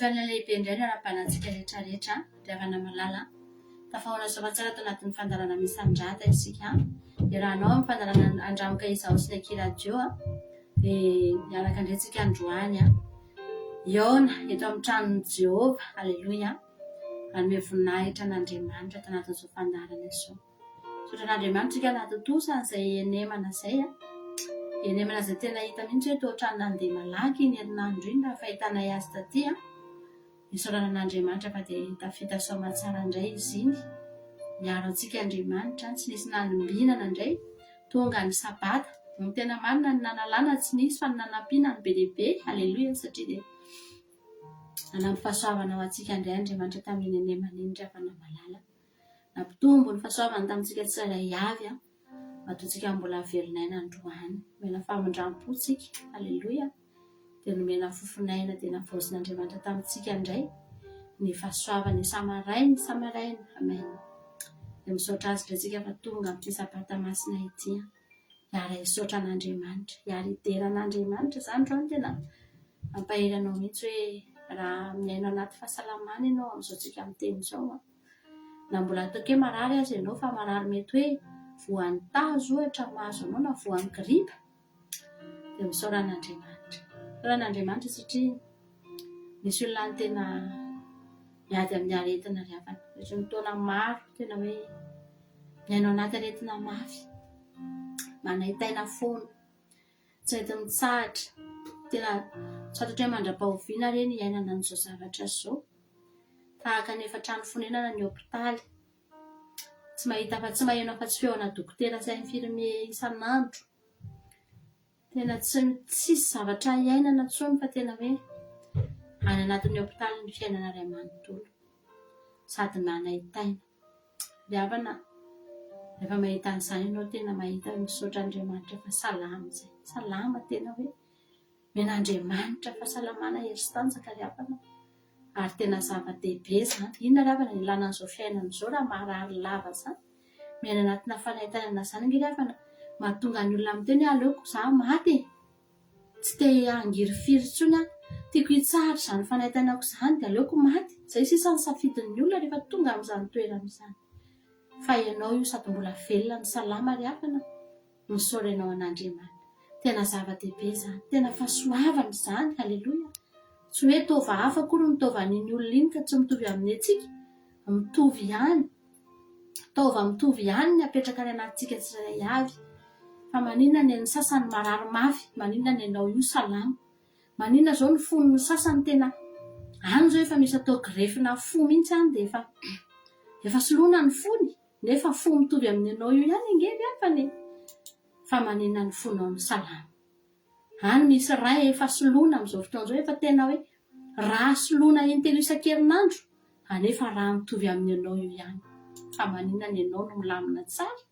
Fandefana lehibe indray ara-panantsika rehetrarehetra riavana malala tafahoana soratsara tao anatin'ny fandarana misandrata isika irahanao amin'ny fandarana andramoka izao sy leky radio dia miaraka indretsika androany iona eto amin'ny tranon'i Jehova aleloia manome voninahitra an'Andriamanitra tao anatin'izao fandarana izao sotran'Andriamanitra ika nahatotosany izay enemana izay enemana izay tena hita mihitsy hoe toa nandeha malaky ny herinandro iny raha fahitanay azy taty nisaorana an'Andriamanitra fa dia tafita soamatsara indray izy iny miaro antsika Andriamanitra tsy nisy nanombinana indray tonga ny sabata ny tena marina ny nanalana tsy nisy fa ny nanampiana ny be lehibe aleloia satria dia nanampy fahasoavana ho antsika indray Andriamanitra tamin'ny enemana iny riavana malala nampitombo ny fahasoavana tamintsika tsirairay avy matoantsika mbola velonay androany mena famindram-potsika aleloia dia nomena fofinaina dia navoazin'Andriamanitra tamintsika indray ny fahasoavany samaraina amen dia misaotra azy dretsika fa tonga amin'ity sabata masina ity hiara hisaotra an'Andriamanitra hiara hideran'Andriamanitra izany rao no tena mampahiranao mihitsy hoe raha miaino anaty fahasalamana ianao amin'izao tsika miteny izao na mbola ataoko hoe marary azy ianao fa marary mety hoe voan'ny tazo ohatra mahazo anao na voan'ny gripa dia misaora an'Andriamanitra satria misy olona ny tena miady amin'ny aretina riavana misy fotoana maro tena hoe miaino anaty aretina mafy manahitaina foana tsy mety mitsahatra tena tsatatra hoe mandra-pahoviana reny hiainana an'izao zavatra izao tahaka ny efa-trano fonenana ny hôpitaly tsy mahita fa tsy maheno afa-tsy feona dokotera sy infirmier isan'andro tena tsisy zavatra hiainana tsony fa tena hoe any anatin'ny hôpitaly ny fiainana ray amanontolo sady manahitaina riavana rehefa mahita an'izany ianao tena mahita misaotra Andriamanitra fa salama tena hoe men'Andriamanitra fahasalamana hery sy tanjaka riavana ary tena zava-dehibe izany inona riavana ny ilana an'izao fiainana izao raha marary lava izany miaina anatina fanahitanana izany nge riavana mahatonga ny olona miteny aleoko za maty tsy te angiry-firy intsony tiako hitsahatra izany fanahitanako izany dia aleoko maty izay sisa ny safidin'ny olona rehefa tonga amin'izany toerana izany fa ianao io sady mbola velona ny salama riavana misaora ianao an'Andriamanitra tena zava-dehibe izany tena fahasoavana izany aleloia tsy hoe tova hafa koa no mitovan'iny olona iny ka tsy mitovy amin'ny antsika mitovy ihany mitovy ihany ny apetraka any anatintsika tsirairay avy fa maninona ny sasany marary mafy maninona ny ianao io salama maninona izao ny fon'ny sasany tena any zao efa misy atao grefina fo mihitsy any dia efa soloina ny fony nefa fo mitovy amin'ny ianao io ihany ingeny afany fa maninona ny fonao ny salama any misy ray efa soloina amin'izao fotoana izao efa tena hoe raha soloina intelo isan-kerinandro anefa raha mitovy amin'ny ianao io ihany fa maninona ny ianao no milamina tsara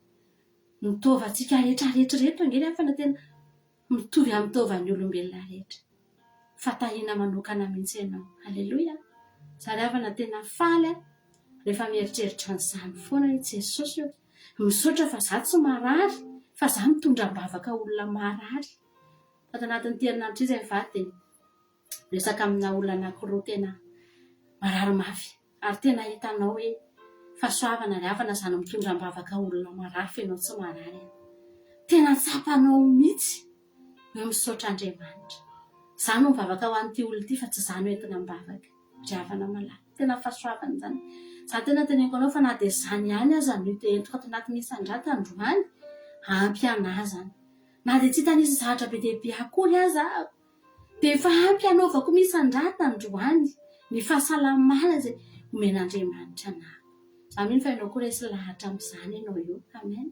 nitovantsika rehetrarehetra angeny afana tena mitovy amin'ny tovan'ny olombelona rehetra fa tahina manokana mihitsy ianao aleloia zary avana tena faly rehefa mieritreritra an'izany foana hoe Jesosy misaotra fa za tsy marary fa za mitondram-bavaka olona marary fa tao anatin'ny herinandro izay mivady dia resaka amina olona anankiroa tena marary mafy ary tena hitanao hoe fahasoavana riavana izany mitondram-bavaka olona marary fa ianao tsy marary tena tsapanao mihitsy hoe misaotra Andriamanitra izany no mivavaka ho an'ity olona ity fa tsy izany hoentina mivavaka riavana malala tena fahasoavana izany za tena teneniko anao fa na dia izany ihany aza no entiko ato anatin'ny isandrata androany ampy anazany na dia tsy hitanisy zavatra be dehibe akory aza dia efa ampy anaovako misandrata androany ny fahasalamana izay omen'Andriamanitra anahy za mino fa ianao koa resy lahatra amin'izany ianao io amen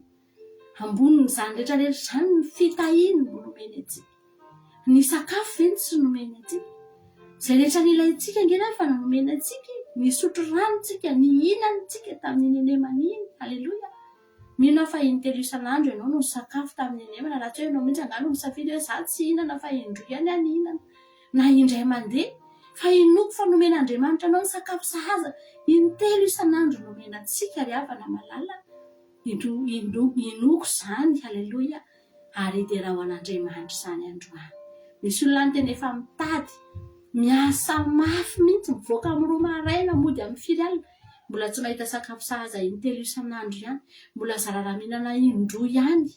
ambonin'izany rehetrarehetra izany ny fitahiny no nomeny antsika ny sakafo ve tsy nomeny antsika izay rehetra ny ilayntsika angena fa nomeny antsika ny sotro ranontsika ny hinantsika tamin'ny enemana iny aleloia mino aho fa intelo isan'andro ianao no sakafo tamin'ny enemana raha tsy hoe ianao mihitsy angano misafidy hoe za tsy hinana fa indroy ihany any hinana na indray mandeha fa inoko fa nomen'Andriamanitra anao ny sakafo sahaza intelo isan'andro nomena antsika riavana malala inoko izany aleloia ary idera ho an'Andriamanitra izany androany misy olona ny tena efa mitady miasa mafy mihitsy mivoaka amin'ny 2 maraina mody amin'ny 4 alina mbola tsy mahita sakafo sahaza intelo isan'andro ihany mbola zarara mihinana indroa ihany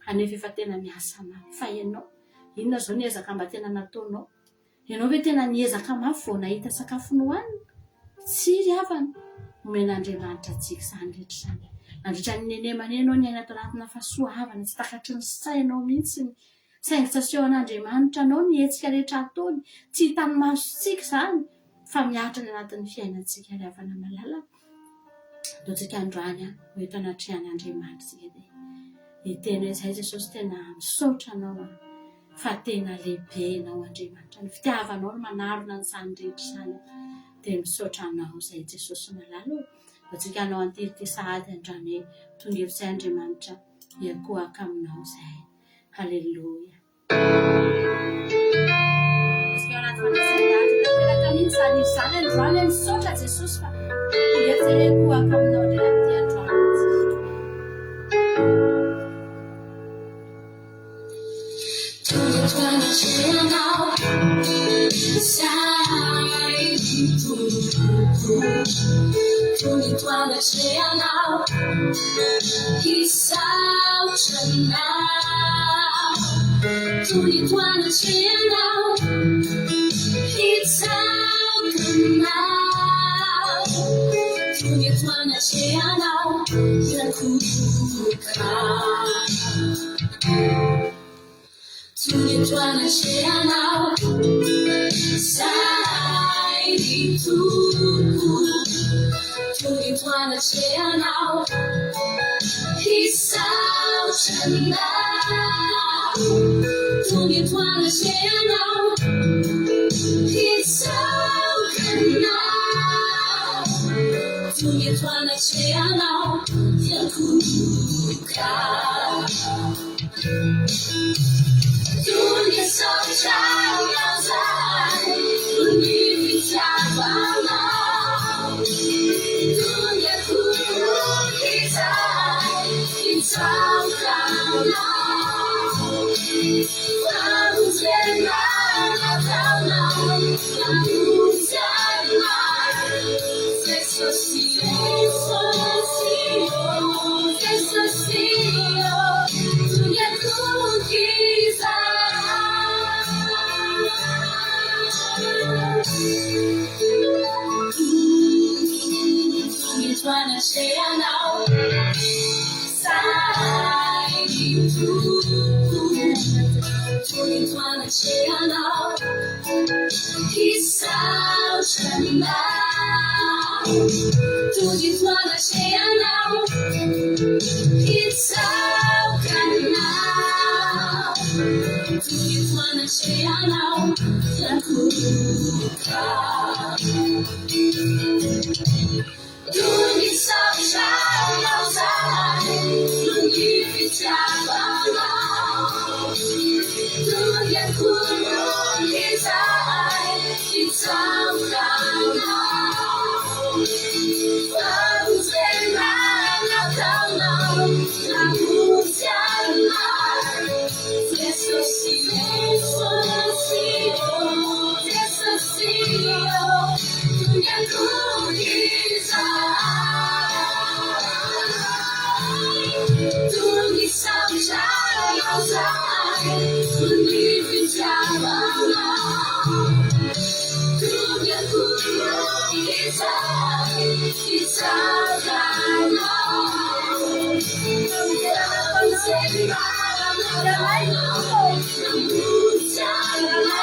anefa efa tena miasa mafy fa ianao inona zao niezaka mba tena nataonao ianao hoe tena niezaka mafy vao nahita sakafo nohanina tsy ry havana omen'Andriamanitra antsika izany rehetra izany nandritra ny nenemanenao ny aina ato anatina fahasoavana tsy takatry ny sainao mihitsy saingy tsy asehon'Andriamanitra anao ny hetsika rehetra ataony tsy hitany masontsika izany fa miatra ny anatin'ny fiainantsika ry havana malala ataontsika androany ho eto anatrehany Andriamanitra sika dia tena izay Jesosy tena misaotra anao fa tena lehibe anao Andriamanitra ny fitiavanao no manarona n'izany rehetra izany dia misaotra anao izay Jesosy malala antsika anao antiry sahady androany hoe tonga evitsay Andriamanitra hiakohaka aminao izay haleloia isika anaty fanasambara menaka mihitsy izany izany androany misaotra Jesosy fa tonga evitsay hiakohaka aminao rehetra androany Tunitwana cheanao, kisau chanao. Tunitwana cheanao, kisau chanao. Tunitwana cheanao, yakuka. Tunitwana cheanao, sai tu. Tunitwana cheanao, kisau chanao. Tunitwana cheanao, kisau chanao. Tunitwana cheanao, yakuka. Tunye sauchao yazai, tunye vitabana. Tunye kurukizai, itaukana. Famuzena natana, namuzana. Sesosio, sesosio, tunye Tunitwana cheanao, sai tu. Tunitwana cheanao, kisau chanao. Tunitwana cheanao, kisau chanao. Tunitwana cheanao, yakuka. Tungi sauchao yazai, tungi vitabana. Tungi kurukizai, itaukana. Famuzena natana, namuzana. Sesosio, sesosio, tungi Tungi sauchao yazai, tungi vitabana. Tungi kurukizai, itaukana. Famuzena natana, namuzana.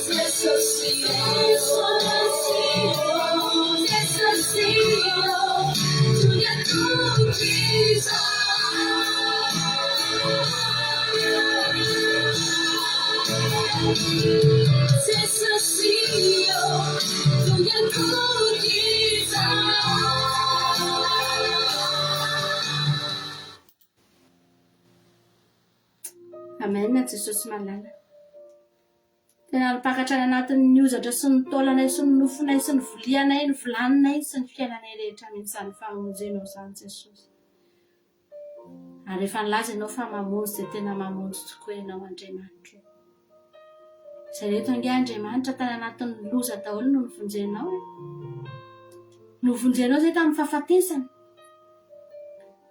Sesosio, sesosio, tungi Sesosio, tungi amen Jesosy malala tena nipakatra ny anatin'ny ozatra sy ny taolanay sy ny nofonay sy ny volianay ny volaninay sy ny fiainanay rehetra mihitsy izany fahamonjenao izany Jesosy ary efa nilaza ianao fa mamonjy dia tena mamonjy tokoa ianao Andriamanitra izay reto ange Andriamanitra tany anatin'ny loza daholo no novonjenao novonjenao zay tamin'ny fahafatesana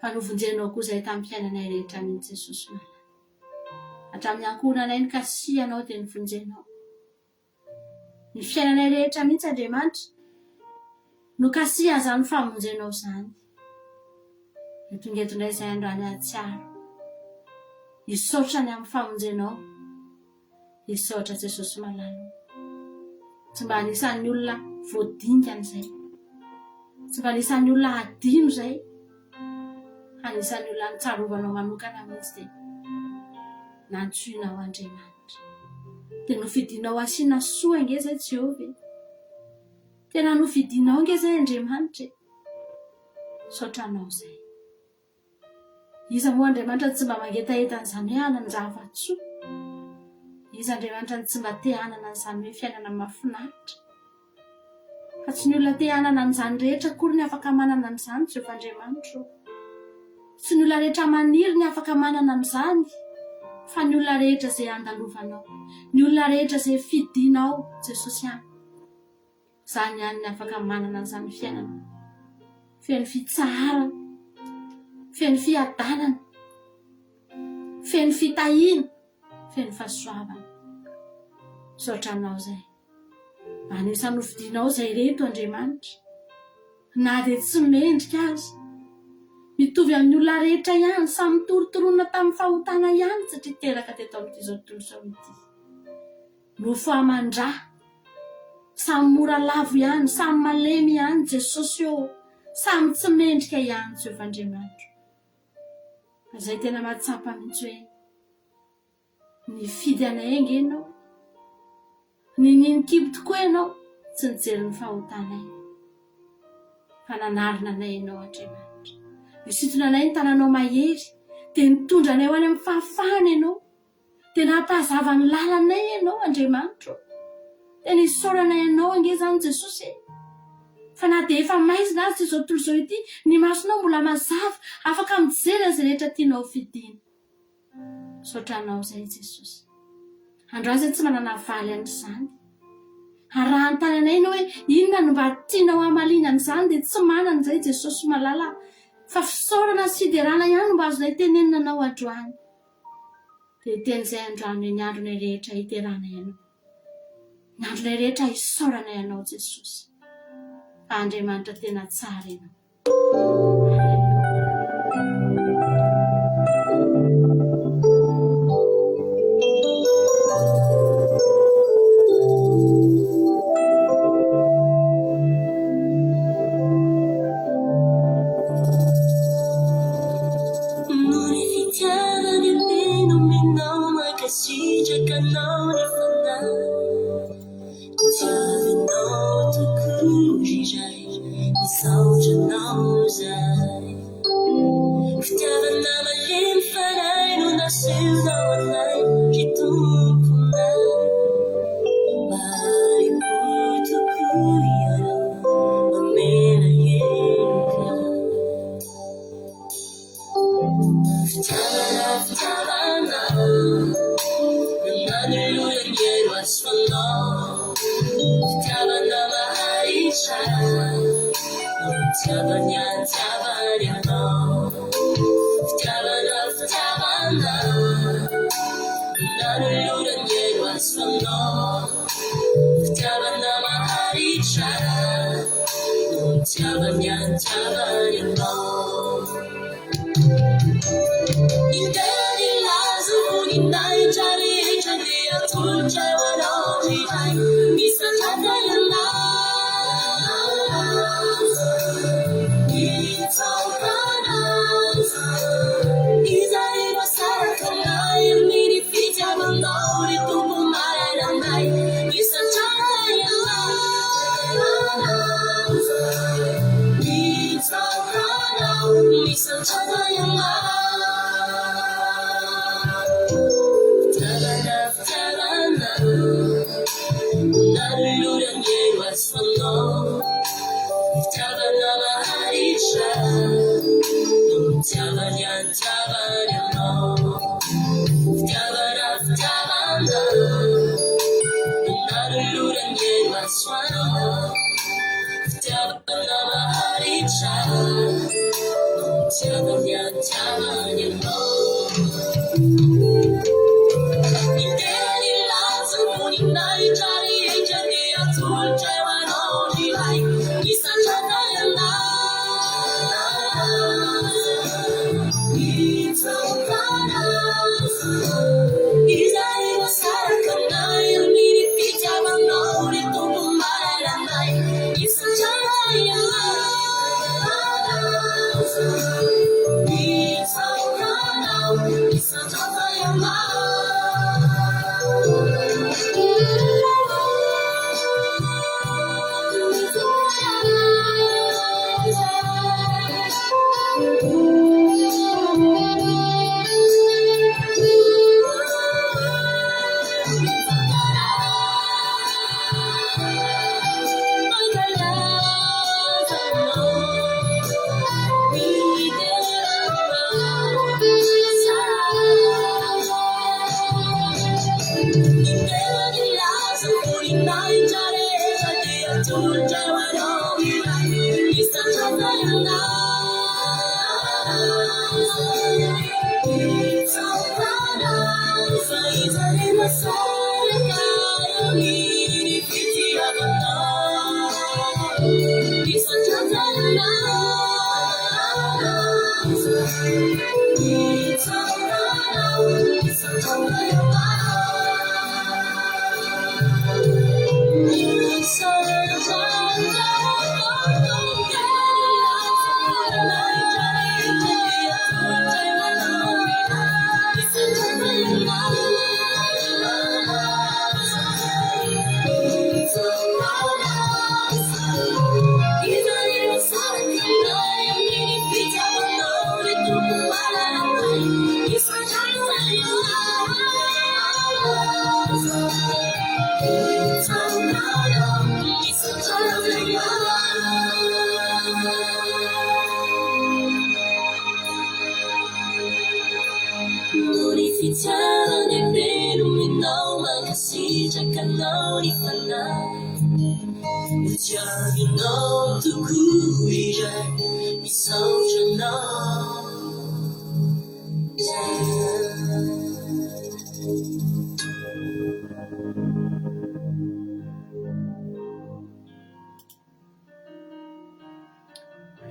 fa novonjenao koa zay tamin'ny fiainanay rehetra mihitsy Jesosy malala hatramin'ny ankohonanay ny kasianao dia novonjenao ny fiainanay rehetra mihitsy Andriamanitra no kasia zany famonjenao zany etongetondray izay androany atsiaro isaotrany amin'ny famonjenao isaotra Jesosy malala tsy mba anisan'ny olona voadingana zay tsy mba anisan'ny olona adino zay anisan'ny olona nitsarovanao manokana mihitsy dia nantsoinao Andriamanitra dia nofidinao asiana soa nge zay Jehovah tena nofidinao nge zay Andriamanitra saotranao zay iza moa Andriamanitra tsy mba mangetahetana izany hoe hanana zava-tsoa iza Andriamanitra tsy mba te hanana n'izany hoe fiainana mahafinaritra fa tsy ny olona te hanana n'izany rehetra akory ny afaka manana n'izany Jehovah Andriamanitra tsy ny olona rehetra maniry ny afaka manana n'izany fa ny olona rehetra izay andalovanao ny olona rehetra izay fidinao Jesosy any izany ihany ny afaka manana n'izany fiainana feno fitsarana feno fiadanana feno fitahiana feno fahasoavana saotranao zay anisany nofidinao zay reto Andriamanitra na dia tsy mendrika azy mitovy amin'ny olona rehetra ihany samy torotorona tamin'ny fahotana ihany satria teraka teto amin'ity zao tontolo izao ity nofo amandra samy mora lavo ihany samy malemy ihany Jesosy eo samy tsy mendrika ihany Jehovah Andriamanitra izay tena mahatsapa mihitsy hoe nifidy anay engenao ninikibo tokoa ianao tsy nijery ny fahotanay fa nanarina anay ianao Andriamanitra nisintona anay ny tananao mahery dia nitondra anay ho any amin'ny fahafahana ianao dia nampahazava ny lalanay ianao Andriamanitra dia nisaorana ianao ange zany Jesosy fa na dia efa maizina azy izao tontolo izao ity ny masonao mbola mazava afaka mijery azy rehetra tianao fidiana saotranao zay Jesosy androany tsy manana valy an'izany arahan tany anay ianao hoe inona no mba tianao hamalinana izany dia tsy manana izay Jesosy malala fa fisaorana sy fiderana ihany mba azonay tenenina anao androany dia ten'izay androany hoe ny andronay rehetra hiterana ianao ny andronay rehetra hisaorana ianao Jesosy fa Andriamanitra tena tsara ianao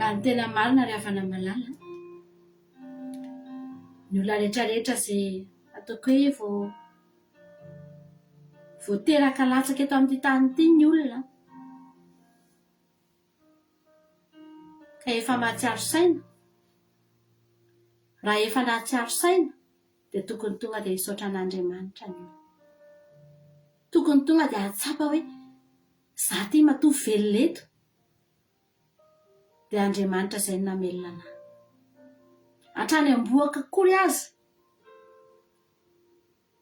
raha ny tena marina ry havana malala ny olona rehetrarehetra zay ataoko hoe voateraka latsaka eto amin'ity tany ity ny olona ka efa mahatsiaro saina raha efa nahatsiaro saina dia tokony tonga dia hisaotra an'Andriamanitra ny olona tokony tonga dia hatsapa hoe za ty matovy velona eto dia Andriamanitra izay namelona anahy hatrany amboaka kory aza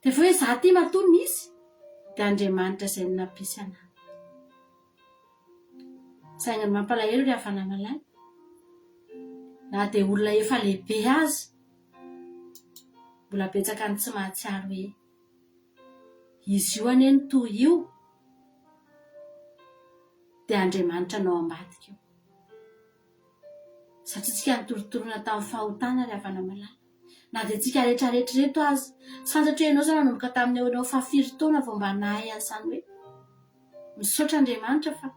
dia efa hoe za ty matoy nisy dia Andriamanitra izay nampisy anahy saingy ny mampalahelo ry havana malala na dia olona efa lehibe aza mbola betsaka ny tsy mahatsiaro hoe izy io anie ny toy io dia Andriamanitra nao ambadika io satria tsika nitorotorona tamin'ny fahotana ry havana malala na dia tsika rehetrarehetra reto aza sanatria ianao zany nanomboka tamin'ny enao fahafiry taona vao mba nahay an'izany hoe misaotra Andriamanitra fa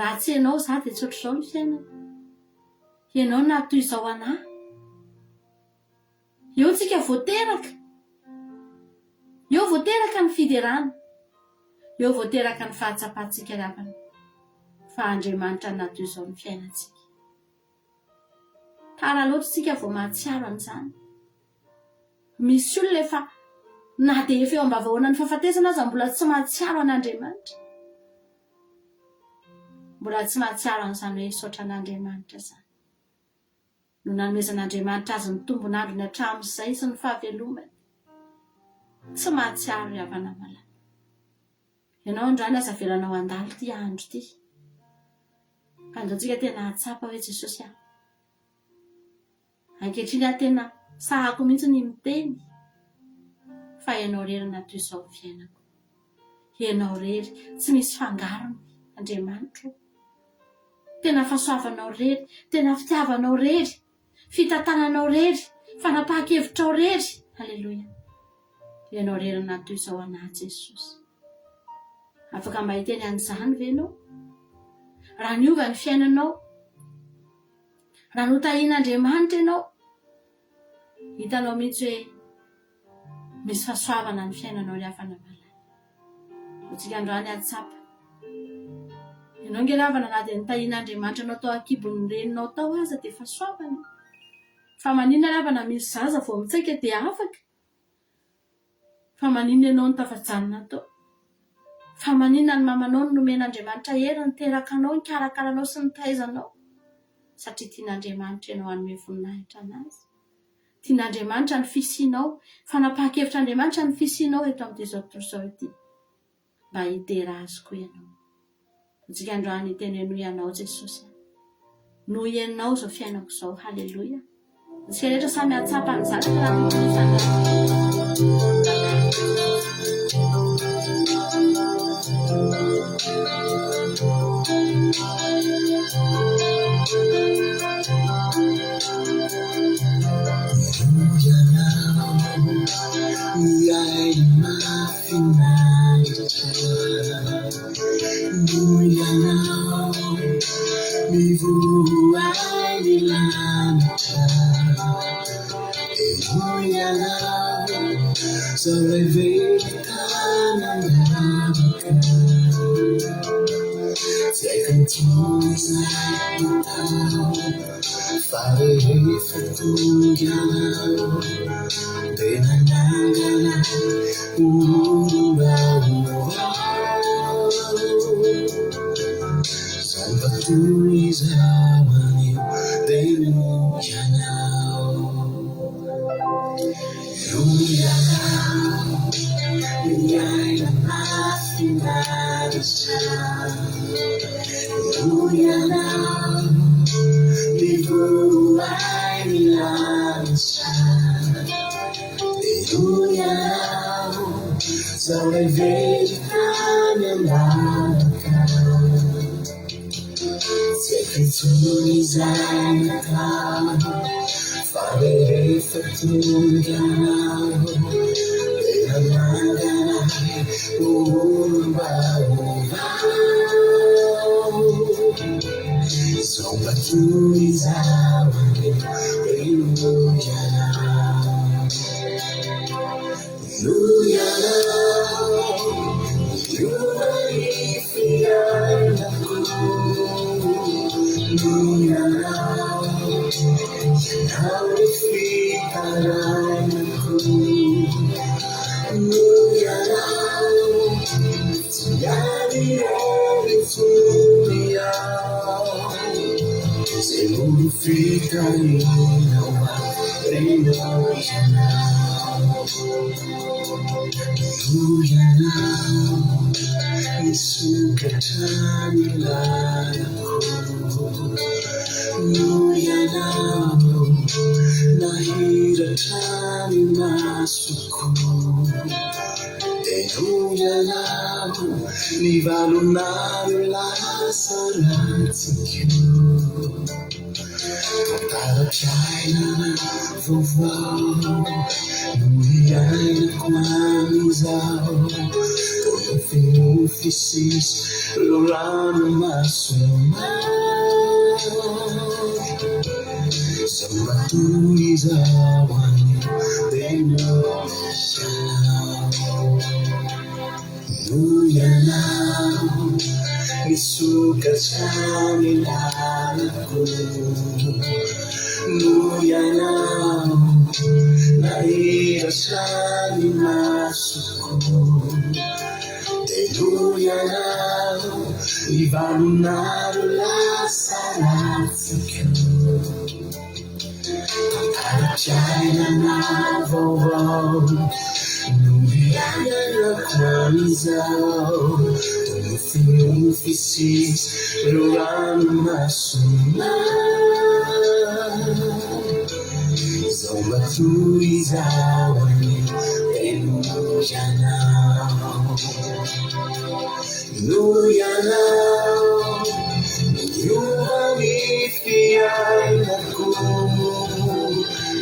raha tsy ianao za dia tsy ohatr'izao ny fiainana ianao natoy izao anahy eo tsika voateraka eo voateraka ny fiderana eo voateraka ny fahatsapantsika ry havana fa Andriamanitra natoy izao ny fiainantsika tara loatra tsika vao mahatsiaro an'izany misy olona efa na dia efa eo ambavahoana ny fahafatesana aza mbola tsy mahatsiaro an'Andriamanitra mbola tsy mahatsiaro an'izany hoe hisaotra an'Andriamanitra zany no nanomezan'Andriamanitra azy ny tombon'andro ny hatramin'izay sy ny fahavelomany tsy mahatsiaro ry havana malala ianao ndrany aza velanao andalo ty andro ty ka andao tsika tena hatsapa hoe Jesosy ankehitriny aho tena sahako mihitsy ny miteny fa ianao rery natoy izao ny fiainako ianao rery tsy misy fangarony Andriamanitra tena fahasoavanao rery tena fitiavanao rery fitantananao rery fanapahan-kevitrao rery halleloia ianao rery anaty izao anaty Jesosy afaka mahiteny an'izany ve ianao raha niova ny fiainanao raha notahian'Andriamanitra ianao hitanao mihitsy hoe misy fahasoavana ny fiainanao ry havana malala hotsika androany atsapa ianao ngelavana na dia nitahian'Andriamanitra anao tao akibon'ny reninao tao aza dia fahasoavana fa maninona lavana misy zaza vao mitsaika dia afaka fa maninona ianao nitafajanona tao fa maninona ny mamanao no nomen'Andriamanitra hery niteraka anao nikarakaranao sy nitaizanao satria tian'Andriamanitra ianao hanome voninahitra anazy tian'Andriamanitra ny fisianao fanapahan-kevitr'Andriamanitra ny fisianao eto amin'izao tontolo izao ity mba hitera azy koa ianao hotsika androany teneno ianao Jesosy no ianao zao fiainako izao halleloia hotsika rehetra samy atsapa ny zaka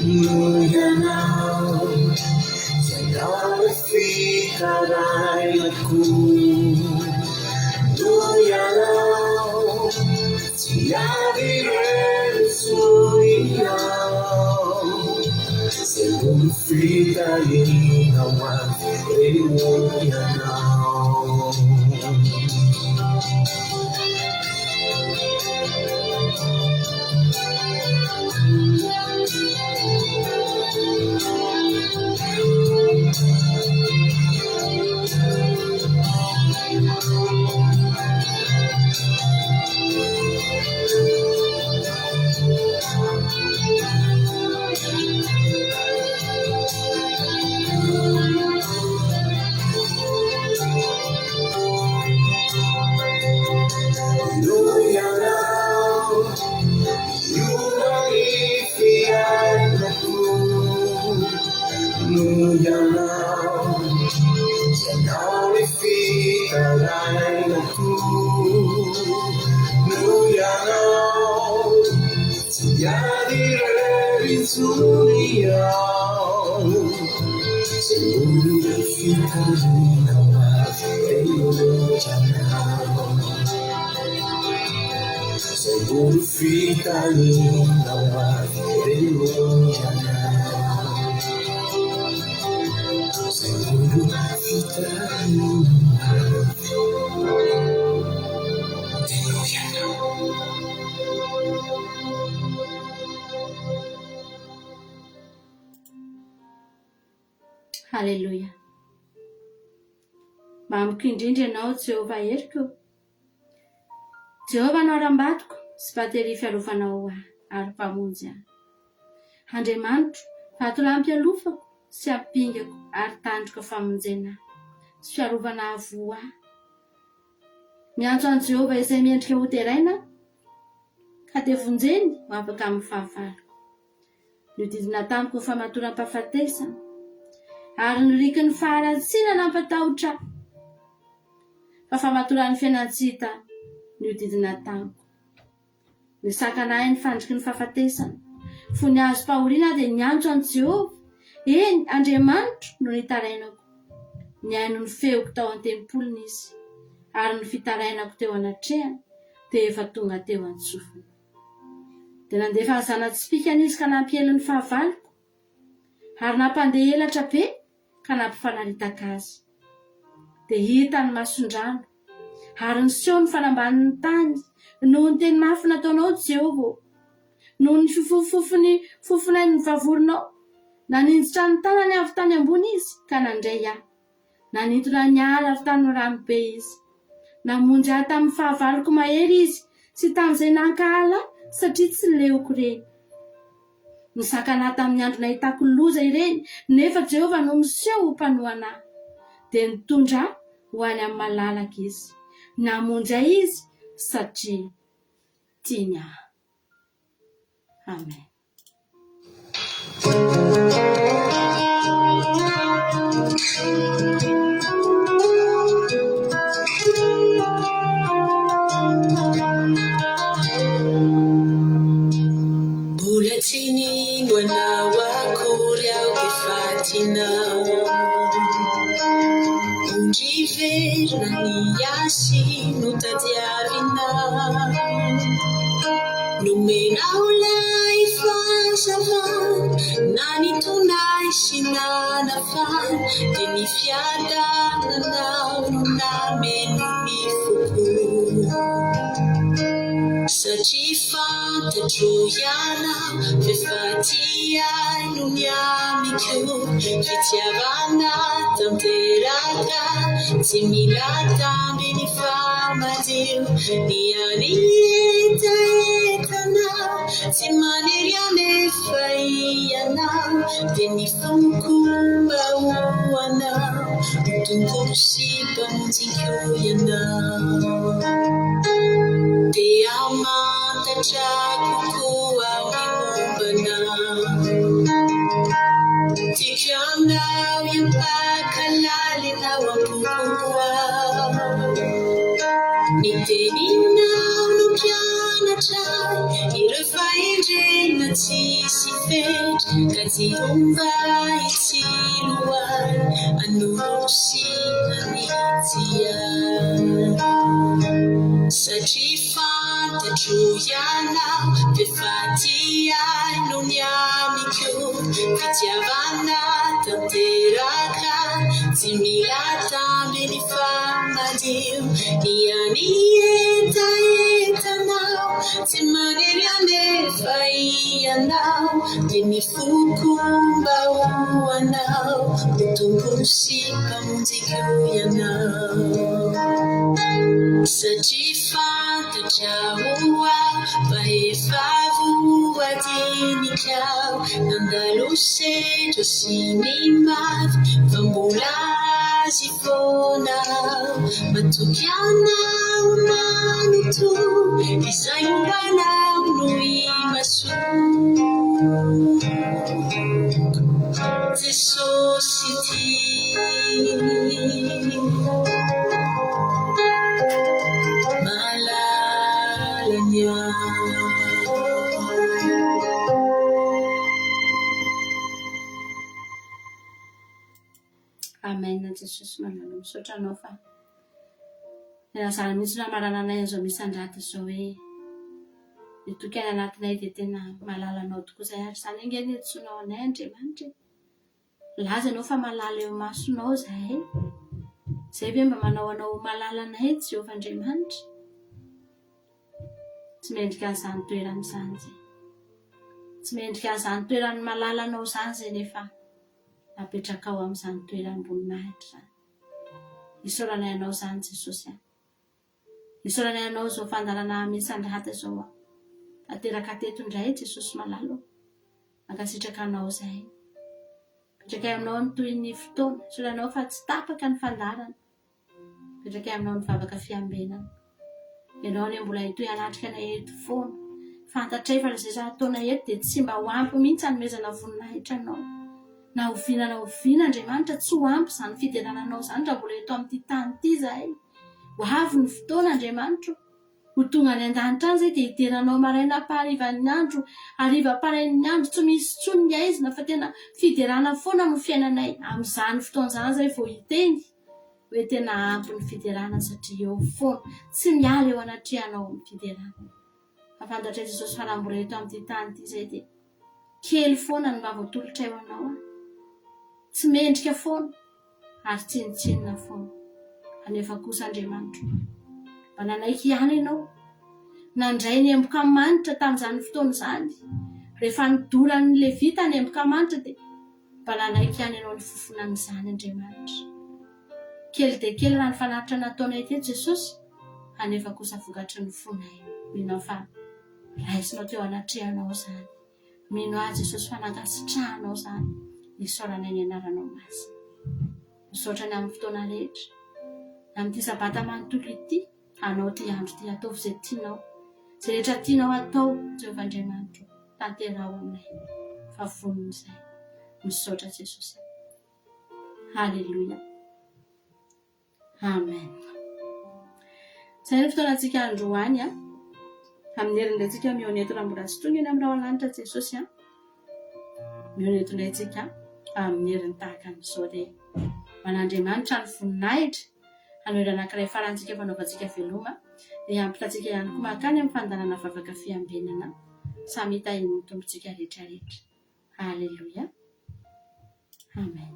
Yanao, yanao fikaray aku. Yanao, tiadi resuyao. Según fikaray naman, yanao. Seguro fica linda uma seguro fica Haleluya. Mamiko indrindra ianao Jehova heriko. Jehova anao rambatoko sy batery fiarovanao ary mpamonjy ahy. Andriamanitro, vatola ampialofako sy ampingako ary tandroko famonjena sy fiarovana avo ahy. Miantso an Jehova izay miendrika ho teraina ka te vonjeny ho afaka amin'ny fahavalo. Nodidina tamiko ny famatoram-pahafatesana ary niriky ny faharatsiana nampatahotra fa famatoran'ny fiainantsita nodidina tamiko. Nisakanahy ny fandriky ny fahafatesana fony azo pahoriana dia niantso an Jehova. Eny, Andriamanitro no nitarainako. Niaino ny feoko tao an-tempolony izy ary ny fitarainako teo anatrehany dia efa tonga teo an-tsofiny. Dia nandefa ny zana-tsipikany izy ka nampiely ny fahavaloko ary nampandeha elatra be ka nampifanaritaka azy. Dia hita ny masondrano ary niseho ny fanambaniny tany noho ny teny mafy nataonao Jehova, noho ny fofonay ny vavoronao. Naninjitra ny tanany avy tany ambony izy ka nandray ahy. Nanintona ny ala avy tany ranobe izy. Namonjy ahy tamin'ny fahavaloko mahery izy sy tamin'izay nankahala satria tsy leoko ireny. Nisakanahy tamin'ny andro nahitako ny loza ireny nefa Jehova no niseho ho mpanohana ahy. Dia nitondra ho any amin'ny malalaka izy. Namonjy ahy izy satria tiany ahy. Amen. Mbola tsy nino anao akory aho kefatinao. Ondriverina ny asy no tadiavinao. Nomenao lay fahazavana na nitonay sy nanafana dia ny fiadananao no nameno ny foko. Satria fantatro ianao fefa tiay no niamiko. Fitiavana tanteraka tsy mila tamby ny famadio. Ny anietaetana tsy maniry anefa ianao dia ny fonkomba hoanao tongolo sy mpamonjiko ianao. Dia mantatra kokoa amin'ny mombanao. Tiako aminao iampakalalina ao am-pokoa. Ny teninao no mpianatra ireo fahendrena tsisy fetry ka jeromba itsiloany anosihany dia satria fantatro ianao defaty no ny amiko fitiavana tanteraka tsy mila taminy famadio ianietaetanao tsy manery anefa ianao de mifokomba hoanao mitombosi mpamonjiko ianao satria fantatraoa fa efa voadinikao nandalo setra sy ny mafy fa mbola azy fonao matoky anao manoto izay mombanao no imaso Jesosy ty malalanya Amen. Jesosy malala misaotra anao fa irazana mihitsy namarana anay an'izao misy andraty izao hoe nitoky any anatinay dia tena malala anao tokoa izay ary izany angeny antsoinao anay Andriamanitra laza ianao fa malala eo masonao zahay izay ve mba manao anao malala anay Jehovah Andriamanitra tsy mendrika an'izany toerana izany zay tsy mendrika an'izany toerany malala anao izany zay nefa napetraka ao amin'izany toerany voninahitra zany isaoranay anao izany Jesosy isaoranay anao izao fandarana misy andrata izao ateraka teto indray Jesosy malalo mankasitraka anao zahay petraka aminao ny toy ny fotoana isaoranao fa tsy tapaka ny fandarana petraka aminao ny vavaka fiambenana ianao ny mbola hitoy anatrika na eto foana fantatray fa izay ataona eto dia tsy mba ho ampy mihitsy hanomezana voninahitra anao na oviana Andriamanitra tsy ho ampy izany fiderananao izany raha mbola eto amin'ity tany ity zahay ho avy ny fotoana Andriamanitra ho tonga any an-danitra any zay dia hiteranao maraina paharivan'ny andro hariva parain'ny andro tsy misy tsony ny aizina fa tena fiderana foana no fiainanay amin'izany fotoana izany zay vao hiteny hoe tena ampy ny fiderana satria eo foana tsy miala eo anatrehanao ny fiderana afantatra Jesosy fa raha mbola eto amin'ity tany ity zay dia kely foana ny mba voatolotra eo anao tsy mendrika foana ary tsinitsinina foana anefa kosa Andriamanitra mba nanaiky ihany ianao nandray ny emboka-manitra tamin'izany fotoana izany rehefa nidoran'le vita ny emboka-manitra dia mba nanaiky ihany ianao ny fofonan'izany Andriamanitra kely dia kely raha ny fanaritra nataonay teto Jesosy anefa kosa vokatry ny fonay minao fa raisinao teo anatrehanao izany mino azy Jesosy fa nangasitrahanao izany isaoranay ny anaranao masina misaotra ny amin'ny fotoana rehetra amin'ity sabata manontolo ity anao ty andro ty ataovy izay tianao izay rehetra tianao atao Jehovah Andriamanitra tanterao aminay fa vonin'izay misaotra Jesosy halleluja amen izay ny fotoanantsika androany amin'ny herin'ilay mioneto raha mbola sy tonga eny amin'ny raha lanitra Jesosy mioneto indray tsika amin'ny herin'ny tahaka an'izao dia man'Andriamanitra ny voninahitra anoera anankiray farantsika fanaovantsika veloma dia ampitantsika ihany koa makany amin'ny fandanana vavaka fiambenana samy hita iny tompontsika rehetrarehetra halleluja amen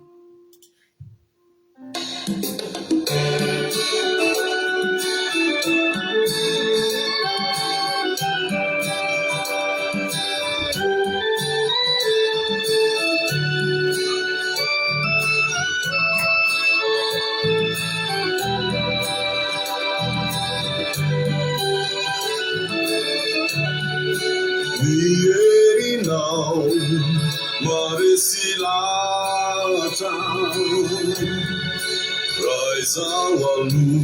Zawallu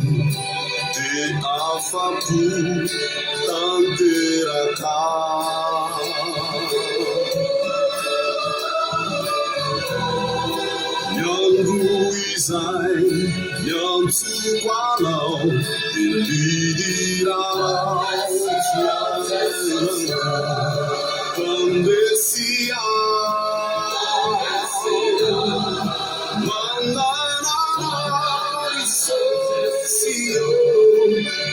de afapu tanteraka Nyangu izai nyantu kwanao Dilidira Pandesia, Mandanarisosia,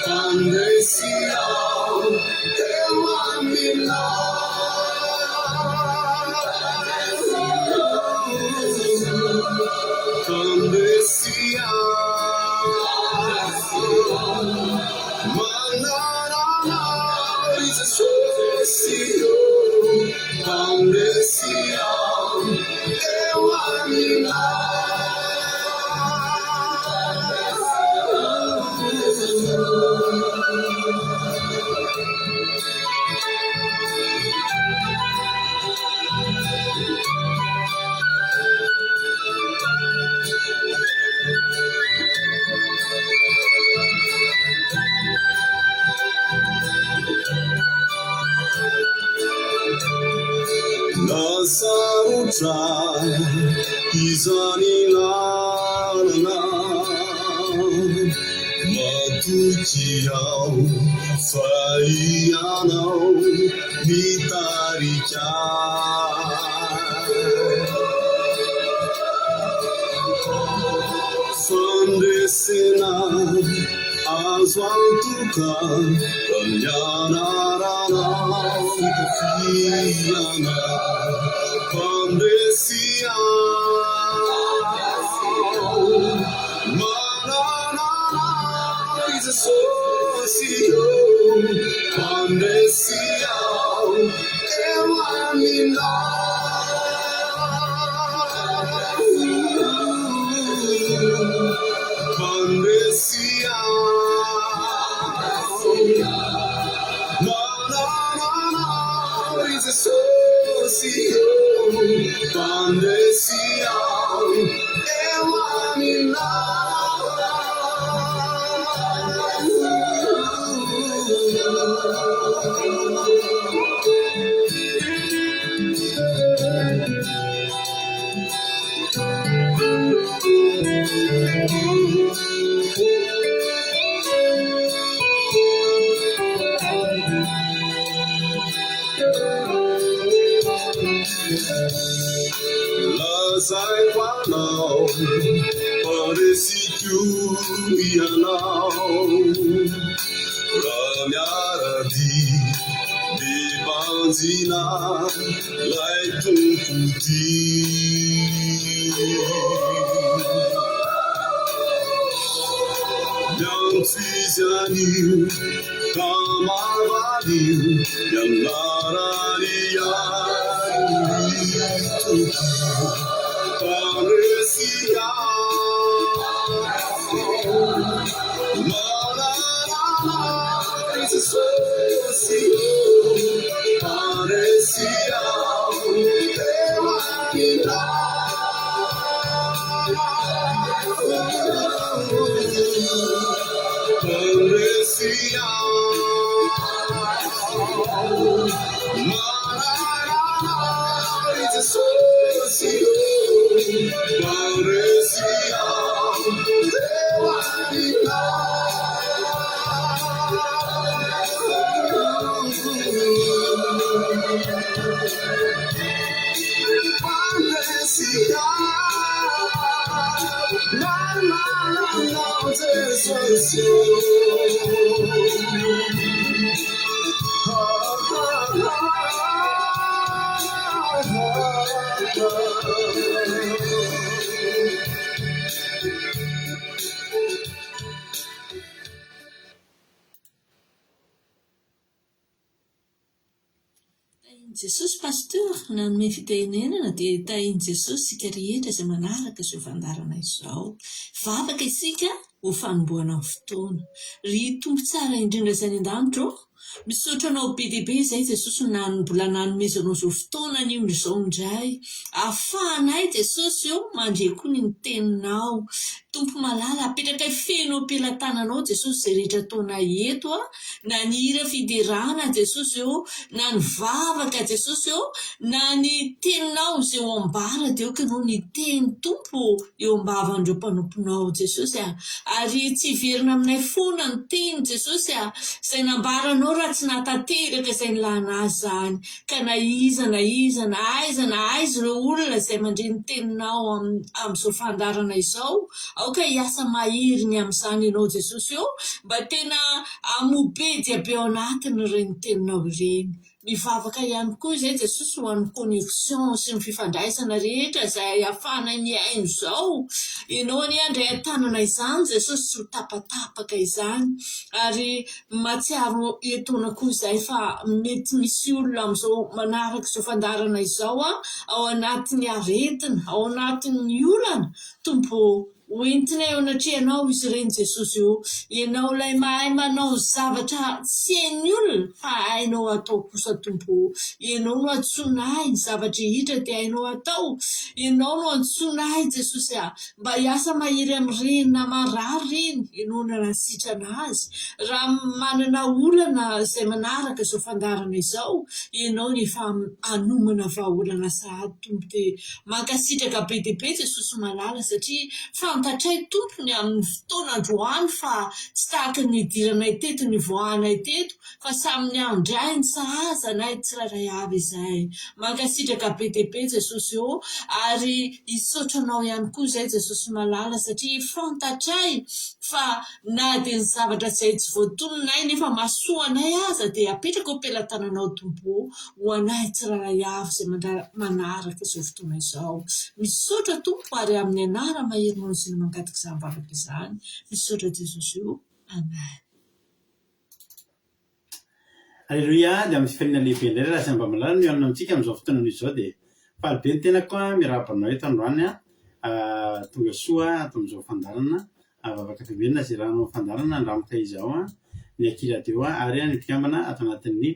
Pandesia, Ewamina, Pandesia, Mandanarisosia, Pandesia, Ewamina. Nasauta izaninana matukiao faianao mitarika fandesena azo antoka mianarana fiana Pandesia, Manana is a socio, Pandesia, Ewamina, Pandesia, Manana is a socio. Pandesia, Ewamina, Lazai Wanao, Padesikianao, Ramyaradi, Bibanzina, Laitumputi. Yang Fizaniu, Kamavadiu, Yang Nararia. Pandesia, Manana is a socio, Pandesia, Ewamina, Pandesia, Manana is a socio, Pandesia, Ewamina, Pandesia, Manana is a socio. Jesosy pasteur nanome fitenenana dia tahian Jesosy sika rehetra izay manaraka izao fandarana izao. Vavaka isika ho fanomboana ny fotoana. Ry tompo tsara indrindra izay any an-danitra misaotra anao be dia be izay Jesosy mbola nanomezanao izao fotoana anio izao indray. Ahafahanay Jesosy mandre koa ny teninao. Tompo malala apetraka feno am-pelantananao Jesosy izay rehetra ataona eto na ny hira fiderana Jesosy na ny vavaka Jesosy na ny teninao izay eo ambara dia eo kanao ny teny tompo eo ambavan'ireo mpanomponao Jesosy ary tsy hiverina aminay foana ny teny Jesosy izay nambaranao ianao raha tsy natanteraka izay nilana azy zany ka na aiza ireo olona izay mandre ny teninao amin'izao fandarana izao aoka hiasa mahiriny amin'izany ianao Jesosy eo mba tena amobe diabe ao anatiny ireny teninao ireny. Mivavaka ihany koa izay Jesosy ho an'ny connexion sy ny fifandraisana rehetra izay ahafahana miaino izao. Ianao any andray an-tanana izany Jesosy tsy ho tapatapaka izany ary matsiaro etoana koa izay fa mety misy olona amin'izao manaraka izao fandarana izao ao anatin'ny aretina, ao anatin'ny olana tompo hoentina eo anatrehanao izy ireny Jesosy eo. Ianao ilay mahay manao zavatra tsy hain'ny olona fa hainao atao kosa tompo. Ianao no antsoina ahy ny zavatra hitra dia hainao atao. Ianao no antsoina ahy Jesosy mba hiasa mahery amin'ireny na marary reny. Ianao no nansitrana azy. Raha manana olana izay manaraka izao fandarana izao, ianao no efa anomana vahaolana sahady tompo dia mankasitraka be dia be Jesosy malala satria fantatray tompony amin'ny fotoana androany fa tsy tahaka ny idiranay teto ny voahanay teto fa samy ny andray ny sahazanay tsirairay avy izay. Mankasitraka be dia be Jesosy eo ary hisaotranao ihany koa izay Jesosy malala satria fantatray fa na dia ny zavatra izay tsy voatononay nefa mahasoanay aza dia apetraka ho am-pelantananao tompo ho anay tsirairay avy izay manaraka izao fotoana izao. Misaotra tompo ary amin'ny anara mahery sy ny mangataka izany vavaka izany. Misaotra Jesosy io. Amen. Alleluia, dia amin'ny fifanina lehibe indray raha samy mba malala ny olona amintsika amin'izao fotoana izao dia faly be ny tenako miarabanao eto androany tonga soa ato amin'izao fandarana vavaka fivelona izay rahanao fandarana andramika izao ny akilady eo ary ny mpikambana ato anatin'ny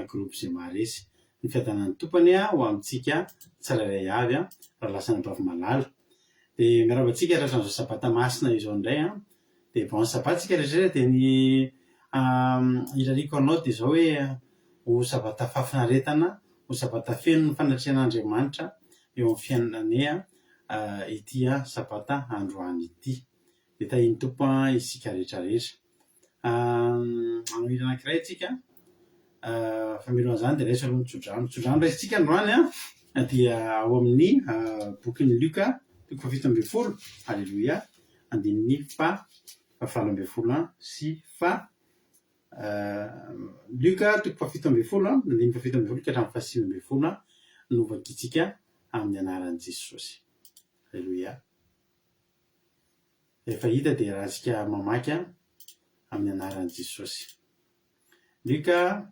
groupe izay maharesy ny fiadanan'ny tompany ho amintsika tsirairay avy raha lasana bavy malala. Dia miarabantsika raha sabata masina izao indray dia bon sabatsika rehetra dia ny irariko anao dia izao hoe ho sabata fafinaretana ho sabata feno ny fanatrehan'Andriamanitra eo amin'ny fiainanay ity sabata androany ity dia tahiny tompo isika rehetrarehetra. Anohitra anankiray tsika famelohan'izany dia raisy aloha tsodrano raisitsika androany dia ao amin'ny bokin'ny Luka 17. Alleluia. Andininy fa-12 sy Luka 17 andininy fa-17 ka hatramin'ny fa-15 no vakitsika amin'ny anaran'i Jesosy. Alleluia. Efa hita dia raha tsika mamaky amin'ny anaran'i Jesosy. Luka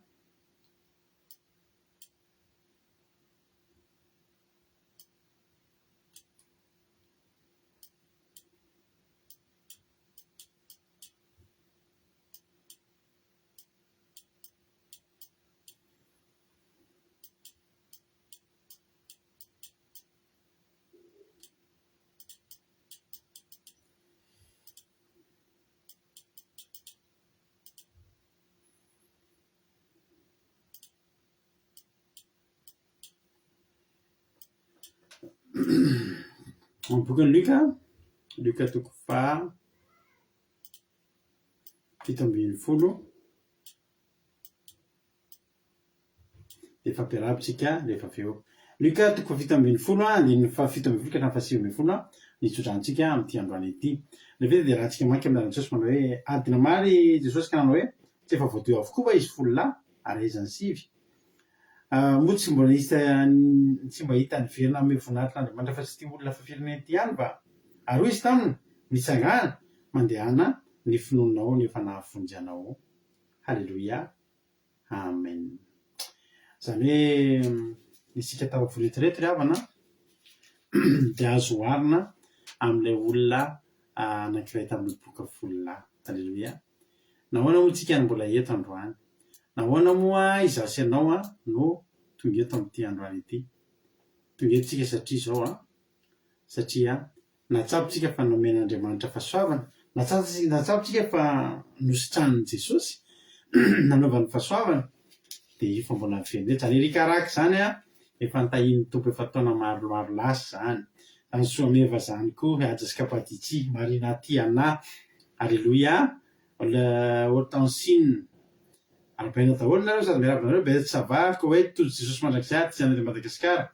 ny bokin'ny Luka toko fa-17 dia fampiarahapitsika rehefa avy eo. Luka toko fa-17 andininy fa-17 ka hatramin'ny fa-15 ny tsodrantsika amin'ity androany ity. Rehefa dia raha tsika manka amin'ny Jesosy manao hoe adina mary Jesosy ka nanao hoe tsy efa voateo avokoa izy folo lahy ary aizany sivy. Moa tsy mba hita ny verina amin'ny voninahitra Andriamanitra fa tsy tia olona fafirinay ity ihany va ary izy taminy mitsangana mandehana ny finoanao ny efa nahafonjy anao. Halleluia. Amen. Izany hoe isika tafavoretirety ry havana dia azo oharina amin'ilay olona anankiray tamin'ny boka folo lahy. Halleluia. Nahoana moa tsika ny mbola eto androany? Nahoana moa izasy ianao no tonga eto amin'ity androany ity? Tonga eto tsika satria izao satria natsapitsika fa nomen'Andriamanitra fahasoavana, natsapitsika fa nositran'i Jesosy nanaovany fahasoavana dia io fa mbola mifendratra. Ary rikaraka izany efa nitahian'ny tompo efa taona maromaro lasa izany. Any soameva izany koa ajaskapatitsy marina ty ana. Alleluia. Hortensine arapaina daholo nareo sady miarabana nareo betsy savako hoe tojo jesosy mandrakizay ty zany de Madagasikara.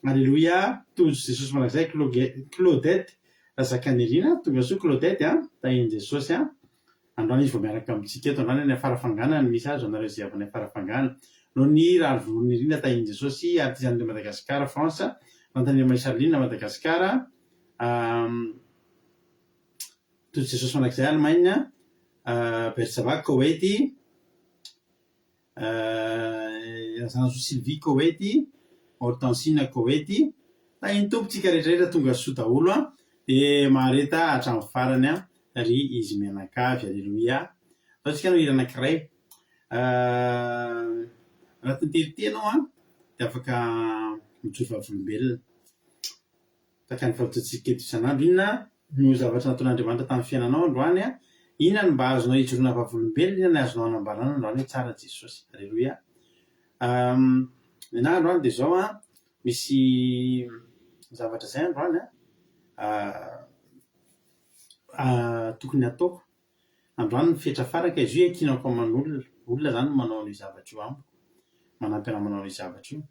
Alleluia, tojo jesosy mandrakizay Claudette Razakanerina, tonga soa Claudette tahiny Jesosy androany izy vao miaraka amintsika eto androany ny afarafanganany misy azo anareo zay avany afarafangana no ny raha voronirina tahiny Jesosy ary ty zany de Madagasikara France fantany Maisalina Madagasikara tojo jesosy mandrakizay Allemagne Bersava Koweïty Zanazo Sylvie Koweïty Hortensine Koweïty tahiny tompotsika rehetrarehetra tonga soa daholo de mahareta hatramin'ny farany ry izy mianakavy. Alleluia. Zao tsika no hira anankiray raha tinterity anao de afaka mijoro vavolombelona takany fahatotsika eto isan'andro. Inona no zavatra nataon'Andriamanitra tamin'ny fiainanao androany inona no mba azonao hijorona vavolombelona, inona no azonao hanambarana androany hoe tsara Jesosy. Alleluia. Nenahy androany de zao misy zavatra zay androany tokony ataoko androany fetra faraka izy io ekinako aman'olona olona zany manao ny zavatra io amiko manampy anao manao ny zavatra io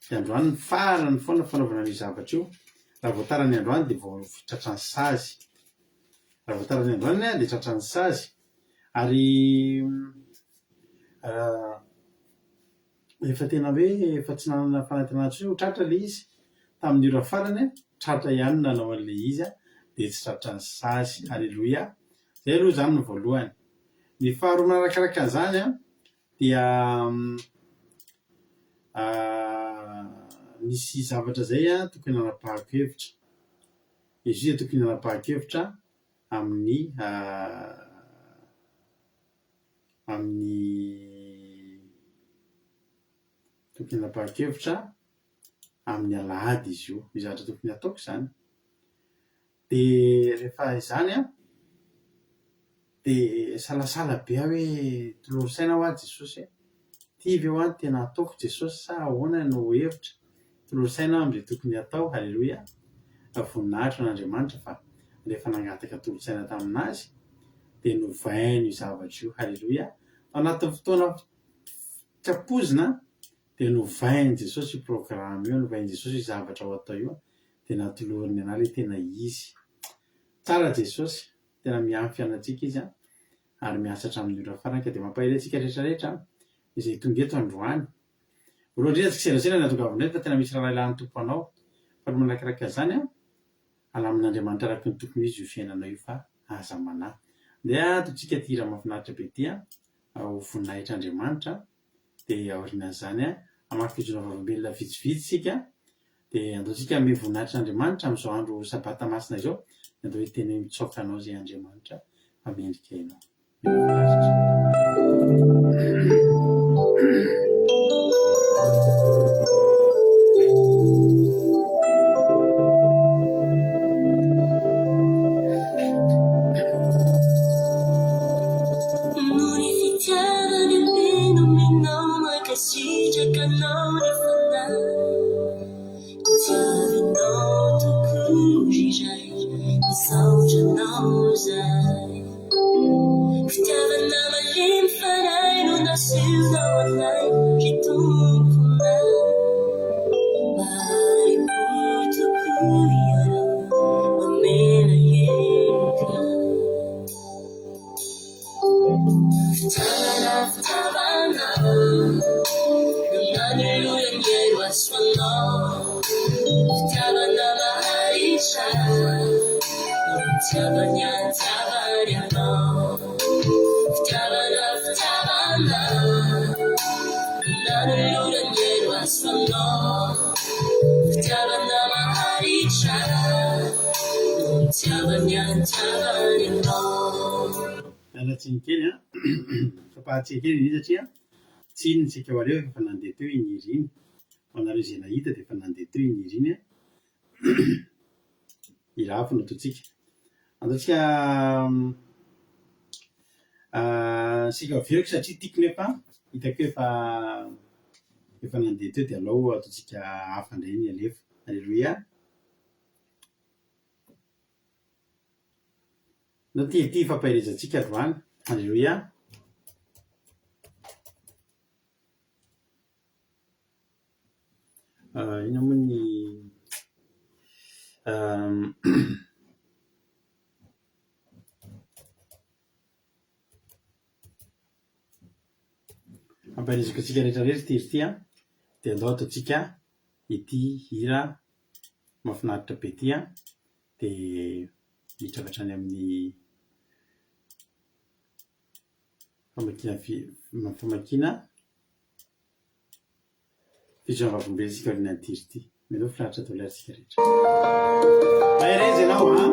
de androany ny farany foana fanaovana ny zavatra io raha voatarany androany de vao tratrany sazy raha voatarany androany de tratrany sazy ary efa tena hoe efa tsy nanana fanantenana ho tratra le izy tamin'ny ora farany tratra ihany nanao an'le izy de tsy tratrany sazy. Alleluia. Zay aloha zany no voalohany. Ny faharoa manarakaraka an'izany dia misy zavatra zay tokony nanapahako-hevitra izy io tokony nanapahako-hevitra amin'ny tokony nanapahako-hevitra amin'ny alahady izy io ny zavatra tokony ataoko zany de rehefa izany de salasala be hoe tolosaina ho Jesosy tivy eo tena ataoko Jesosy sa ahoana no hevitra tolosaina am'le tokony atao. Alleluia. Voninahitra n'Andriamanitra fa rehefa nangataka tolosaina taminazy de novainy io zavatra io. Alleluia. Anatin'ny fotoana kapozina de novainy Jesosy io programa io, novainy Jesosy io zavatra ho atao io de natolorin'ny anahy le tena izy tsara Jesosy tena miampy fiainatsika izy ary miasa hatramin'ny ora farany ka de mampaela antsika rehetrarehetra izay tonga eto androany. Voalohany indrindra serasera ny atongavana eto tena misy raha ilan'ny tompo anao fa no manarakaraka zany alamin'Andriamanitra araky ny tokony izy io fiainanao io fa aza manahy de atotsika ty hira mahafinaritra be ty ho voninahitran'Andriamanitra de aorinan'izany amafijona vavolombelona vitsivitsy de andaotsika ame voninahitran'Andriamanitra amin'izao andro sabata masina izao andao hoe tena mitsoka anao zay Andriamanitra fa mendrika ianao. Mialatsiny kely fapahatsika kely izy satria tsy inona tsika ho aleo efa nandeha teo iny iriny anareo izay nahita de efa nandeha teo iny iriny iraha fo no ataotsika andaotsika sika veriko satria tiako nefa hitako efa nandeha teo de alao ataotsika hafa indray ny alefa. Alleluia. No ty fampahelezantsika androany. Alleluia. ino moa ny ampariziko atsika rehetrarehetra ty izy ty a dia andao ataotsika ity hira mahafinaritra be ty a dia mitraka hatrany amin'ny famakina fizoavavombe sika orinan'ity izy ty melo filaritra atao latsika rehetra maherezy ianao a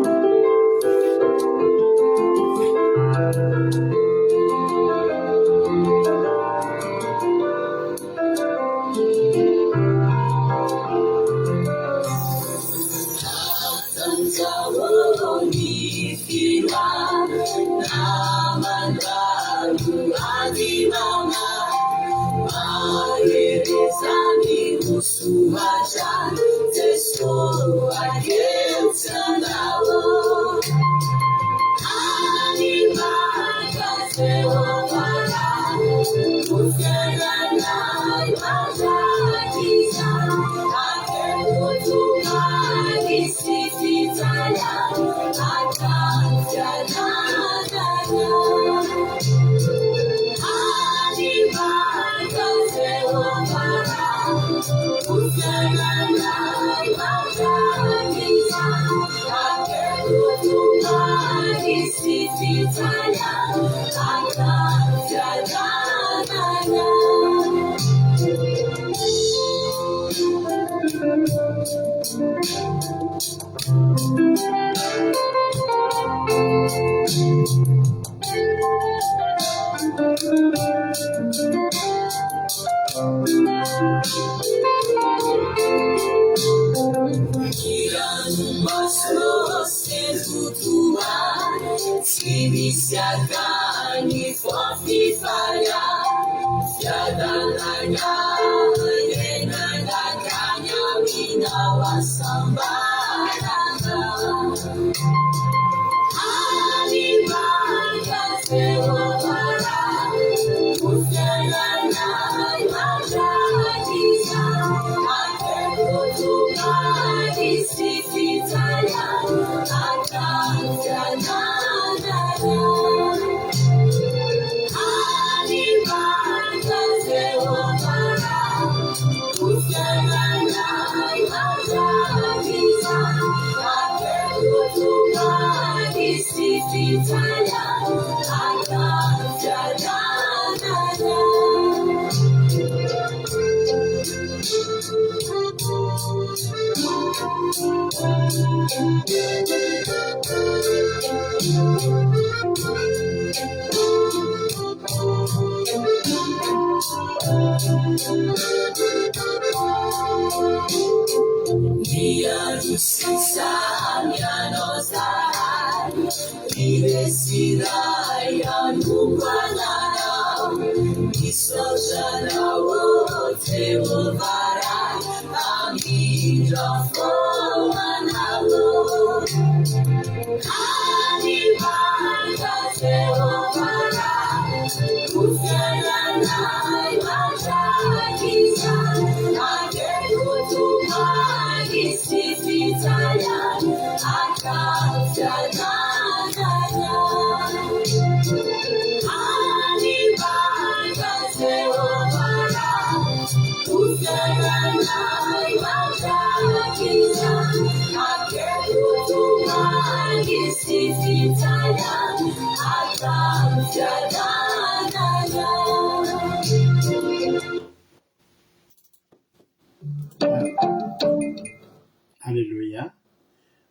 Halleluia.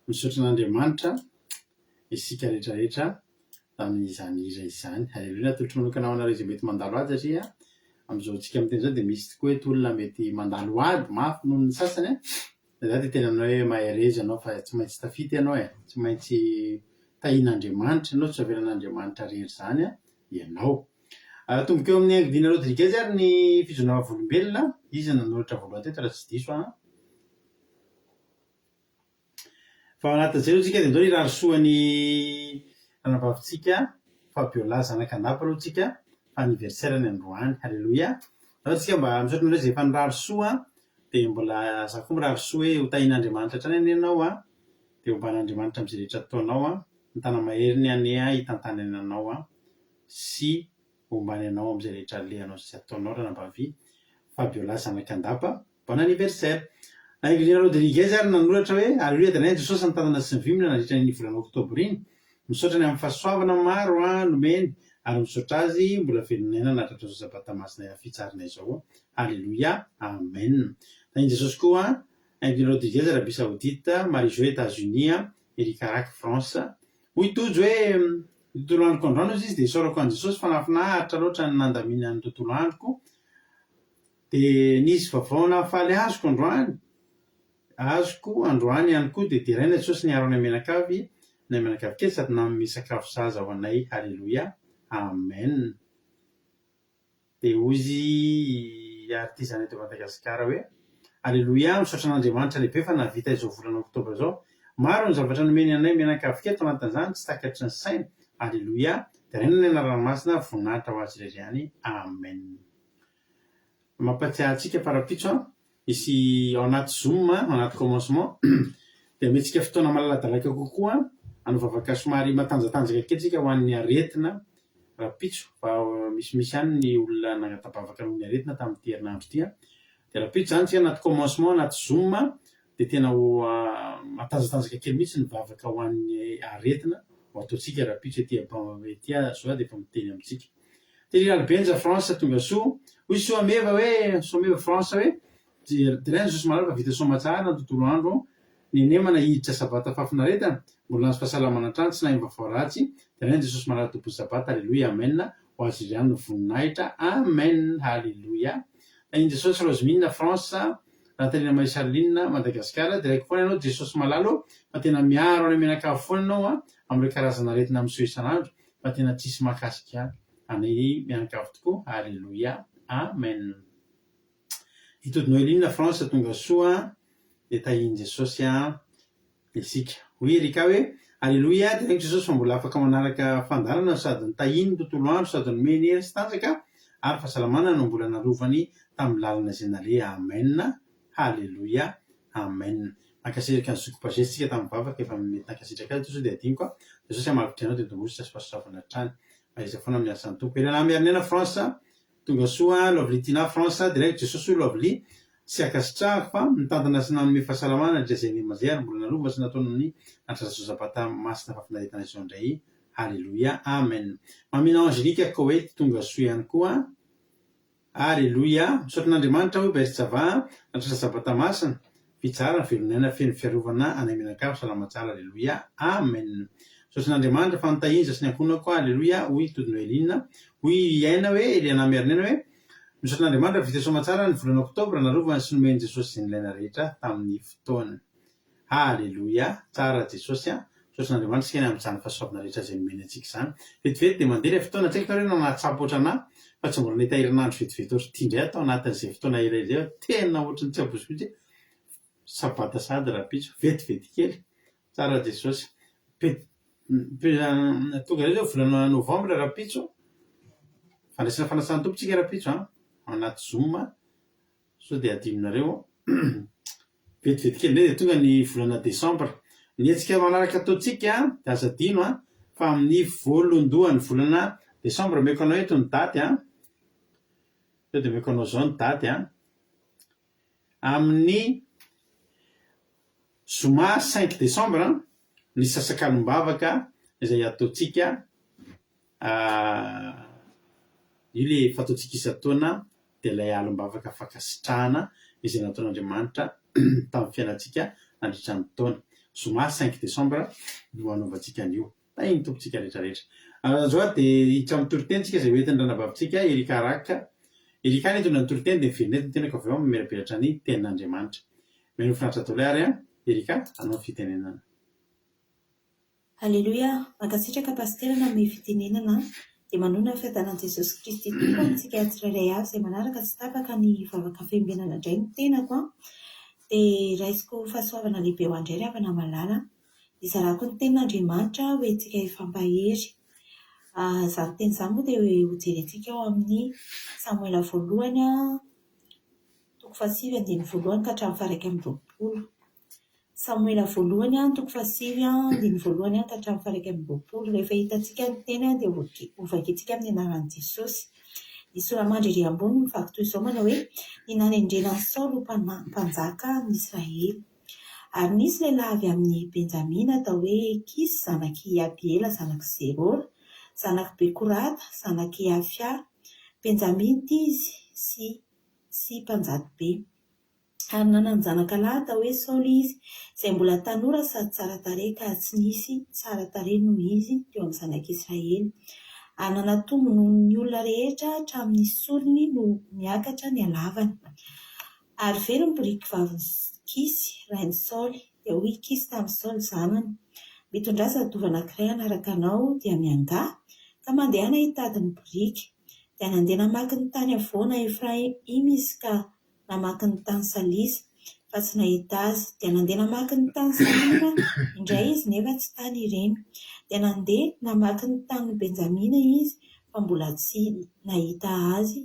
Misaotra an'Andriamanitra isika rehetrarehetra amin'izany hira izany. Halleluia. Natolotra manokana ho anareo izay mety mandalo ady satria amin'izao tsika amin'ny teny izao dia misy tokoa hoe olona mety mandalo ady mafy noho ny sasany a dia tena anao hoe maherezy ianao fa tsy maintsy tafity ianao tsy maintsy tahian'Andriamanitra ianao tsy avelan'Andriamanitra rery izany ianao. Tomboka eo amin'ny Angliana Rodriguez ary ny fizonava volombelona izy nanoratra voalohany teto raha tsy diso fa anatin'izay aloha tsika dia andao irarisoan'ny ranavavitsika Fabiola zanak'Andapa aloha tsika fa anniversaire ny androany. Halleluia. Ao tsika mba misaotra anareo izay efa nirarisoa dia mbola za koa mirary soa hoe ho tahin'Andriamanitra hatrany any ianao dia homban'Andriamanitra amin'izay rehetra ataonao ny tanamaheriny ane hitantany anao sy hombany anao amin'izay rehetra alehanao sy ataonao raha nambavy Fabiola Zanakandapa bon anniversaire. Anglina Rodriguez ary nanoratra hoe Alléluia dia anay Jesosy nitantana sy ny vimina nandritra ny volana oktobra iny misaotra ny amin'ny fahasoavana maro nomeny ary misaotra azy mbola velonena natratra zao sabata masina fitsarina izao. Alléluia, amen. Tany Jesosy koa Anglina Rodriguez Arabie Saoudite, Marie-Jo États-Unis, Erika Rack France. Hoy tojo hoe tontolo androko androany izy dia isaorako an Jesosy fanafinaritra loatra ny nandamina ny tontolo androko dia nisy vaovao nahafaly azoko androany ihany koa dia diraina Jesosy niaro any amenakavy ny amenakavy kely sady misakafo zaza ho anay. Alléluia, amen. Dia ozy artizana eto Madagasikara hoe Alléluia, misaotra an'Andriamanitra lehibe fa navita izao volana oktobra izao. Maro ny zavatra nomeny anay menakavy kely tao anatin'izany tsy takatry ny saina. Alléluia, dia raina ny anaranomasina voninahitra ho azy irery. Amen. Mampatsiahy antsika parapitso izy ao anaty Zoom ao anaty commencement dia metsika fotoana malaladalaka kokoa anovavaka somary matanjatanjaka kely tsika ho an'ny aretina rapitso fa misy ihany ny olona nanatabavaka ny aretina tamin'ity herinandro ity dia rapitso zany tsika anaty commencement anaty Zoom dia tena ho matanjatanjaka kely mihitsy ny vavaka ho an'ny aretina ho ataontsika rapitso etỳ zao dia efa miteny amintsika. Dia Albenja France tonga soa hoy soameva France hoe diraina Jesosy malala fa vita soamatsara ny tontolo andro ny nemana hiditra sabata fafinaretana mbola nazo fahasalamana hatrany tsy nahimba vao ratsy. Diraina Jesosy malala tompony sabata. Alléluia, amen. Ho azy iray ny voninahitra. Amen. Alléluia. Iny Jesosy Rosemina France, Natalina Maisaline Madagasikara. Dia raiko foana ianao Jesosy malalo fa tena miaro any amenakavy foana ianao amin'ireo karazana aretina amin'izao isan'andro fa tena tsisy mahakasika anay mianakavy tokoa. Alléluia, amen. Itody Noeline France tonga soa dia tahiny Jesosy isika. Hoy Erika hoe Alléluia, dia raiko Jesosy fa mbola afaka manaraka fandarana sady ny tahiny tontolo andro sady nomeny hery sy tanjaka ary fahasalamana no mbola narovany tamin'ny lalana izay naleha. Amen. Alléluia, amen. Nankasitraka ny zokopazesika tamin'ny vavaka efa mety nankasitraka azy toso dia adiniko Jesosy amalokitra anao dia tongositra sy fahasoavana hatrany aiza foana amin'ny asan'ny tompo. Elana miarinena France tonga soa. Lovely Tina France dia raiko Jesosy Lovely sy akasitrahako fa mitantana sy nanome fahasalamana dra izay mazay ary mbola narova sy nataony ny natrazo zabata masina fafinaretana izao indray. Alléluia, amen. Mamina Angelique Koet tonga soa ihany koa. Alléluia, misaotra n'Andriamanitra hoe Bersava natrasa sabata masina fitsara velonena feno fiarovana anay menakavy salamatsara. Alléluia, amen. Misaotra n'Andriamanitra fa notahiny sy ny ankonako. Alléluia. Hoy Tody Noelina hoy iaina hoe Eliana Mernena hoe misaotra n'Andriamanitra vita soamatsara ny volana oktobra narovana sy nomeny Jesosy izay nilaina rehetra tamin'ny fotoana. Alléluia, tsara Jesosy. Misaotra n'Andriamanitra sika ny amin'izany fahasoavana rehetra izay nomeny antsika izany. Vetivety dia mandeha ilay fotoana tsaika tao hoe nanatsapa ohatrana fa tsy mbola nahita herinandro vetivety ohatry indray atao anatin'izay fotoana iray izay tena ohatry ny tsy abosibitsy sabata sady rapitso vetivety kely. Tsara Jesosy. Tonga izay volana novambra rapitso fandraisana fanasana tompo tsika rapitso anaty Zoom sao dia adiminareo vetivety kely indray dia tonga ny volana desambra. Ny antsika manaraka ataontsika dia aza adino fa amin'ny voalondohan'ny volana desambra meko anao eto ny daty sao dia meko anao zao ny daty amin'ny zoma 5 desambra ny sasakalombavaka izay ataontsika io le fataontsika isa-taona dia ilay alombavaka fakasitrahana izay nataon'Andriamanitra tamin'ny fiainantsika nandritra ny taona. Zoma 5 desambra no anaovantsika an'io. Tahiny tompontsika rehetrarehetra. Zao dia hiditra amin'ny toritentsika izay hoentin'ny ranavavitsika Erika Rack. Erika ny entona ny toriteny dia mivelinety ny tenako avy ao mimerapelatra ny tenin'Andriamanitra. Meno finaritra atao ilay ary Erika, anao fitenenana. Alléluia, mankasitraka pasterana amin'ny fitenenana dia manona fiadanan'i Jesosy Kristy tokoa antsika tsirairay avy izay manaraka tsy tapaka ny vavaka fiambenana indray ny tenako dia raisiko fahasoavana lehibe ho andray havana malala izarako ny tenin'Andriamanitra hoentsika hifampahery. Izany teny izany moa dia hojerentsika ao amin'ny Samuela voalohany toko 7:1 ka hatramin'ny faha 1:20. Samoela voalohany toko 7:1 ka hatramin'ny faha 1:20. Rehefa hitantsika ny teny dia ovakitsika amin'ny anaran'i Jesosy. Ny soramandry ery ambony mivaky toy izao manao hoe ny nanendrenan'i Saoly mpanjaka amin'ny Israely. Ary nisy lehilahy avy amin'ny Benjamina atao hoe Kis, zanaky Abiela, zanaky Zerora, zanaky Bekorata, zanaky Afia, Benjamina izy sy mpanjato be. Ary nanana zanaka lahy atao hoe Saoly izy, izay mbola tanora sady tsara tarehy ka tsy nisy tsara tarehy noho izy teo amin'ny zanak'Israely. Ary nanatomo noho ny olona rehetra hatramin'ny solony no miakatra ny halavany. Ary very ny biriky vaviny Kisy, rain'i Saoly, dia hoy Kisy tamin'ny Saoly zanany: mitondra zadova anankiray anaraka anao dia miangà ka mandehana hitady ny biriky. Dia nandeha namaky ny tany avoana Efraim izy ka namaky ny tany Salisa fa tsy nahita azy. Dia nandeha namaky ny tany Salina indray izy nefa tsy tany ireny. Dia nandeha namaky ny tany Benjamina izy fa mbola tsy nahita azy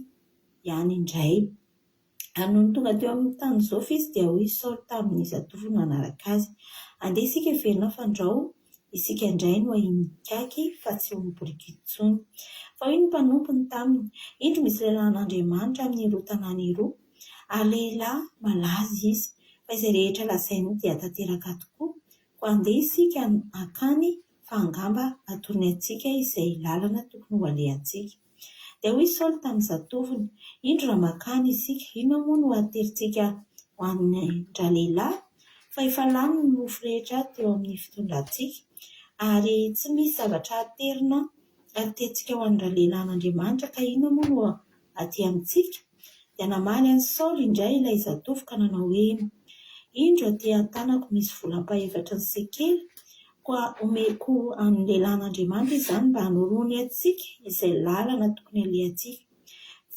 ihany indray. Ary noho ny tonga teo amin'ny tany Zofy izy dia hoy Saoly tamin'ny zatovo nanaraka azy: andeha isika hiverina fandrao, isika indray no ahimikaky fa tsy ho miboriky intsony. Fa hoy ny mpanompony taminy: indro misy lehilahin'Andriamanitra amin'ny roa tanàna roa, ary lehilahy malaza izy, fa izay rehetra lazainy dia tanteraka tokoa. Ko andeha isika akany fa angamba atorony antsika izay lalana tokony ho alehantsika. Dia hoy Saoly tamin'ny zatovony: indro raha makany isika, inona moa no aterintsika ho an'ny lehilahy? Fa efa lany ny mofo rehetra teo amin'ny fitondrantsika, ary tsy misy zavatra aterina atetsika ho an'ny lehilahin'Andriamanitra, ka inona moa no aty amintsika? Dia namaly an'i Saoly indray ilay zatovo ka nanao hoe: indro aty an-tanako misy volam-pahefatra ny sekely, koa omeko amin'ny lehilahin'Andriamanitra izany mba hanorony antsika izay lalana tokony alehantsika.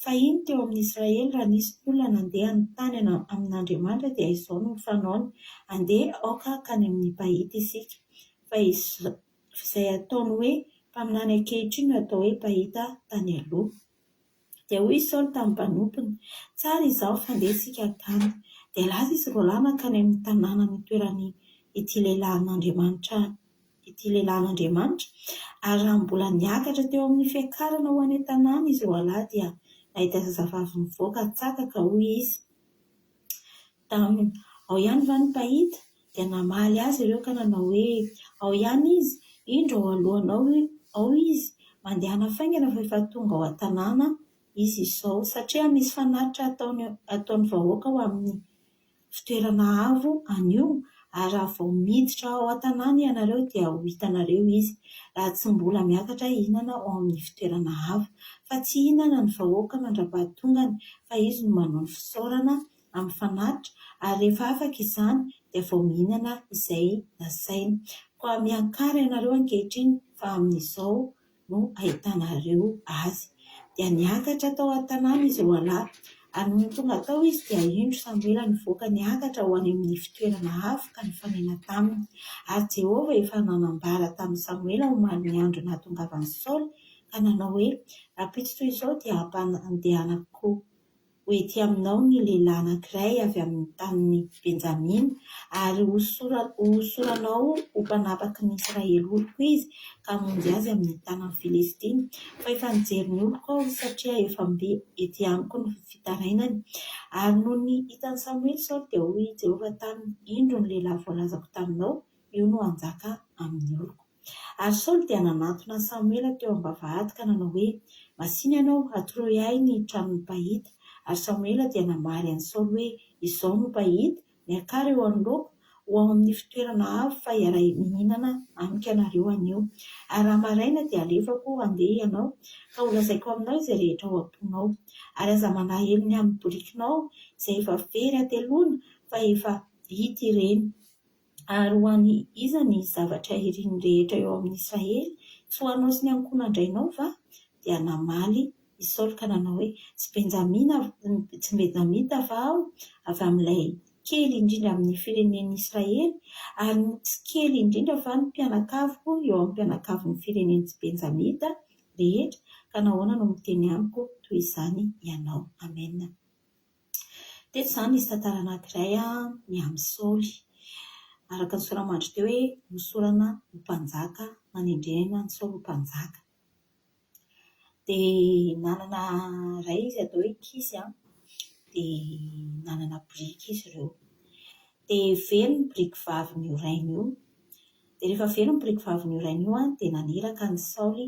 Fa iny teo amin'ny Israely raha nisy olona nandeha an-tany amin'Andriamanitra dia izao no fanaony: andeha aoka kany amin'ny pahita isika. Fa izay ataony hoe mpaminany ankehitriny no atao hoe pahita tany aloha. Dia hoy Saoly tamin'ny mpanompony: tsara izao, fandeha isika akany. Dia laza izy roa lahy nakany amin'ny tanàna nitoerany ity lehilahin'Andriamanitra. Ary raha mbola niakatra teo amin'ny fiakarana ho any an-tanàna izy roa lahy dia nahita zazavavy mivoaka tsaka ka hoy izy taminy: ao ihany va ny pahita? Dia namaly azy ireo ka nanao hoe: ao ihany izy, indro ao alohanao ao izy, mandeha hanafaingana fa efa tonga ao an-tanàna izy izao, satria misy fanatitra ataony vahoaka ho amin'ny fitoerana avo anio. Ary raha vao miditra ao an-tanàna ianareo dia ho hitanareo izy, raha tsy mbola miakatra hihinana ao amin'ny fitoerana avo. Fa tsy hihinana ny vahoaka mandra-pahatongany, fa izy no manao ny fisaorana amin'ny fanatitra, ary rehefa afaka izany dia vao mihinana izay nasainy. Koa miankara ianareo ankehitriny fa amin'izao no ahitanareo azy. Dia niakatra tao an-tanàna izy roa lahy. Ary noho ny tonga tao izy dia indro Samoela nivoaka niakatra ho any amin'ny fitoerana avo ka nifanena taminy. Ary Jehovah efa nanambara tamin'ny Samoela omaly ny andro nahatongavan'i Saoly ka nanao hoe: rapitso toy izao dia ampandehanako hoety aminao ny lehilahy anankiray avy amin'ny tanin'ny Benjamina, ary hosoranao ho mpanapaky ny Israely oloko izy ka hamonjy azy amin'ny tanan'ny Filistina. Fa efa nijery ny oloko aho satria efa mbe ety amiko ny fitarainany. Ary noho ny hitan'ny Samoely Saoly dia hoy Jehovah taminy: indro ny lehilahy voalazako taminao, io no anjaka amin'ny oloko. Ary Saoly dia nanantona Samoela teo am-bavahady ka nanao hoe: masiny ianao, atoroy ahy ny tranon'ny pahita. Ary Samoela dia namaly an'i Saoly hoe: izao no pahita, miakara eo anoloako ho ao amin'ny fitoerana avo fa hiaray mihinana amiko ianareo anio. Ary raha maraina dia alefako andeha ianao ka ho lazaiko aminao izay rehetra ao am-ponao. Ary aza manahelo ny amin'ny borikinao izay efa very atelona fa efa hita ireny. Ary ho any iza ny zavatra iriny rehetra eo amin'ny Israely? Tsy ho anao sy ny ankonandrainao va? Dia namaly i Saoly ka nanao hoe: tsy Benjamita va aho, avy amin'ilay kely indrindra amin'ny firenen'ny Israely? Ary tsy kely indrindra va ny mpianakaviko eo amin'ny mpianakavin'ny firenen'ny tsy Benjamita rehetra? Ka nahoana no miteny amiko toy izany ianao? Amen. Teto izany nisy tantara anankiray ny amin'ny Saoly. Araka ny soramandry teo hoe nosorana ho mpanjaka nanendrena ny Saoly ho mpanjaka. Dia nanana ray izy atao hoe Kisy dia nanana biriky izy ireo. Dia very ny biriky vavin'io rainy io. Dia rehefa very ny biriky vavin'io rainy io dia naniraka ny Saoly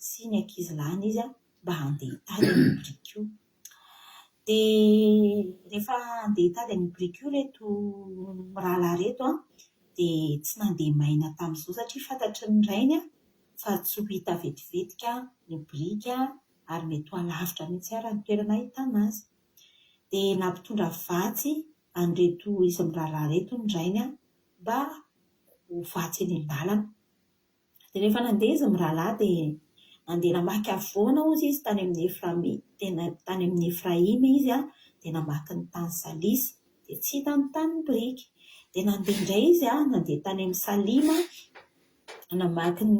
sy ny ankizy lany izy mba handeha hitady amin'ny biriky io. Dia rehefa handeha hitady amin'ny biriky io reto mirahalahy reto dia tsy nandeha maina tamin'izao satria fantatry ny rainy fa tsy ho hita vetivetika ny biriky ary mety ho alavitra mihitsy ary ny toerana ahitana azy. Dia nampitondra vatsy an'ireto izy mirahalahy reto ny rainy mba ho vatsy eny an-dalana. Dia rehefa nandeha izy mirahalahy dia nandeha namaky avoana ozy izy tany amin'ny Efraima izy dia namaky ny tany Salisa dia tsy hita ny tany biriky. Dia nandeha indray izy nandeha tany amin'ny Salima, namaky ny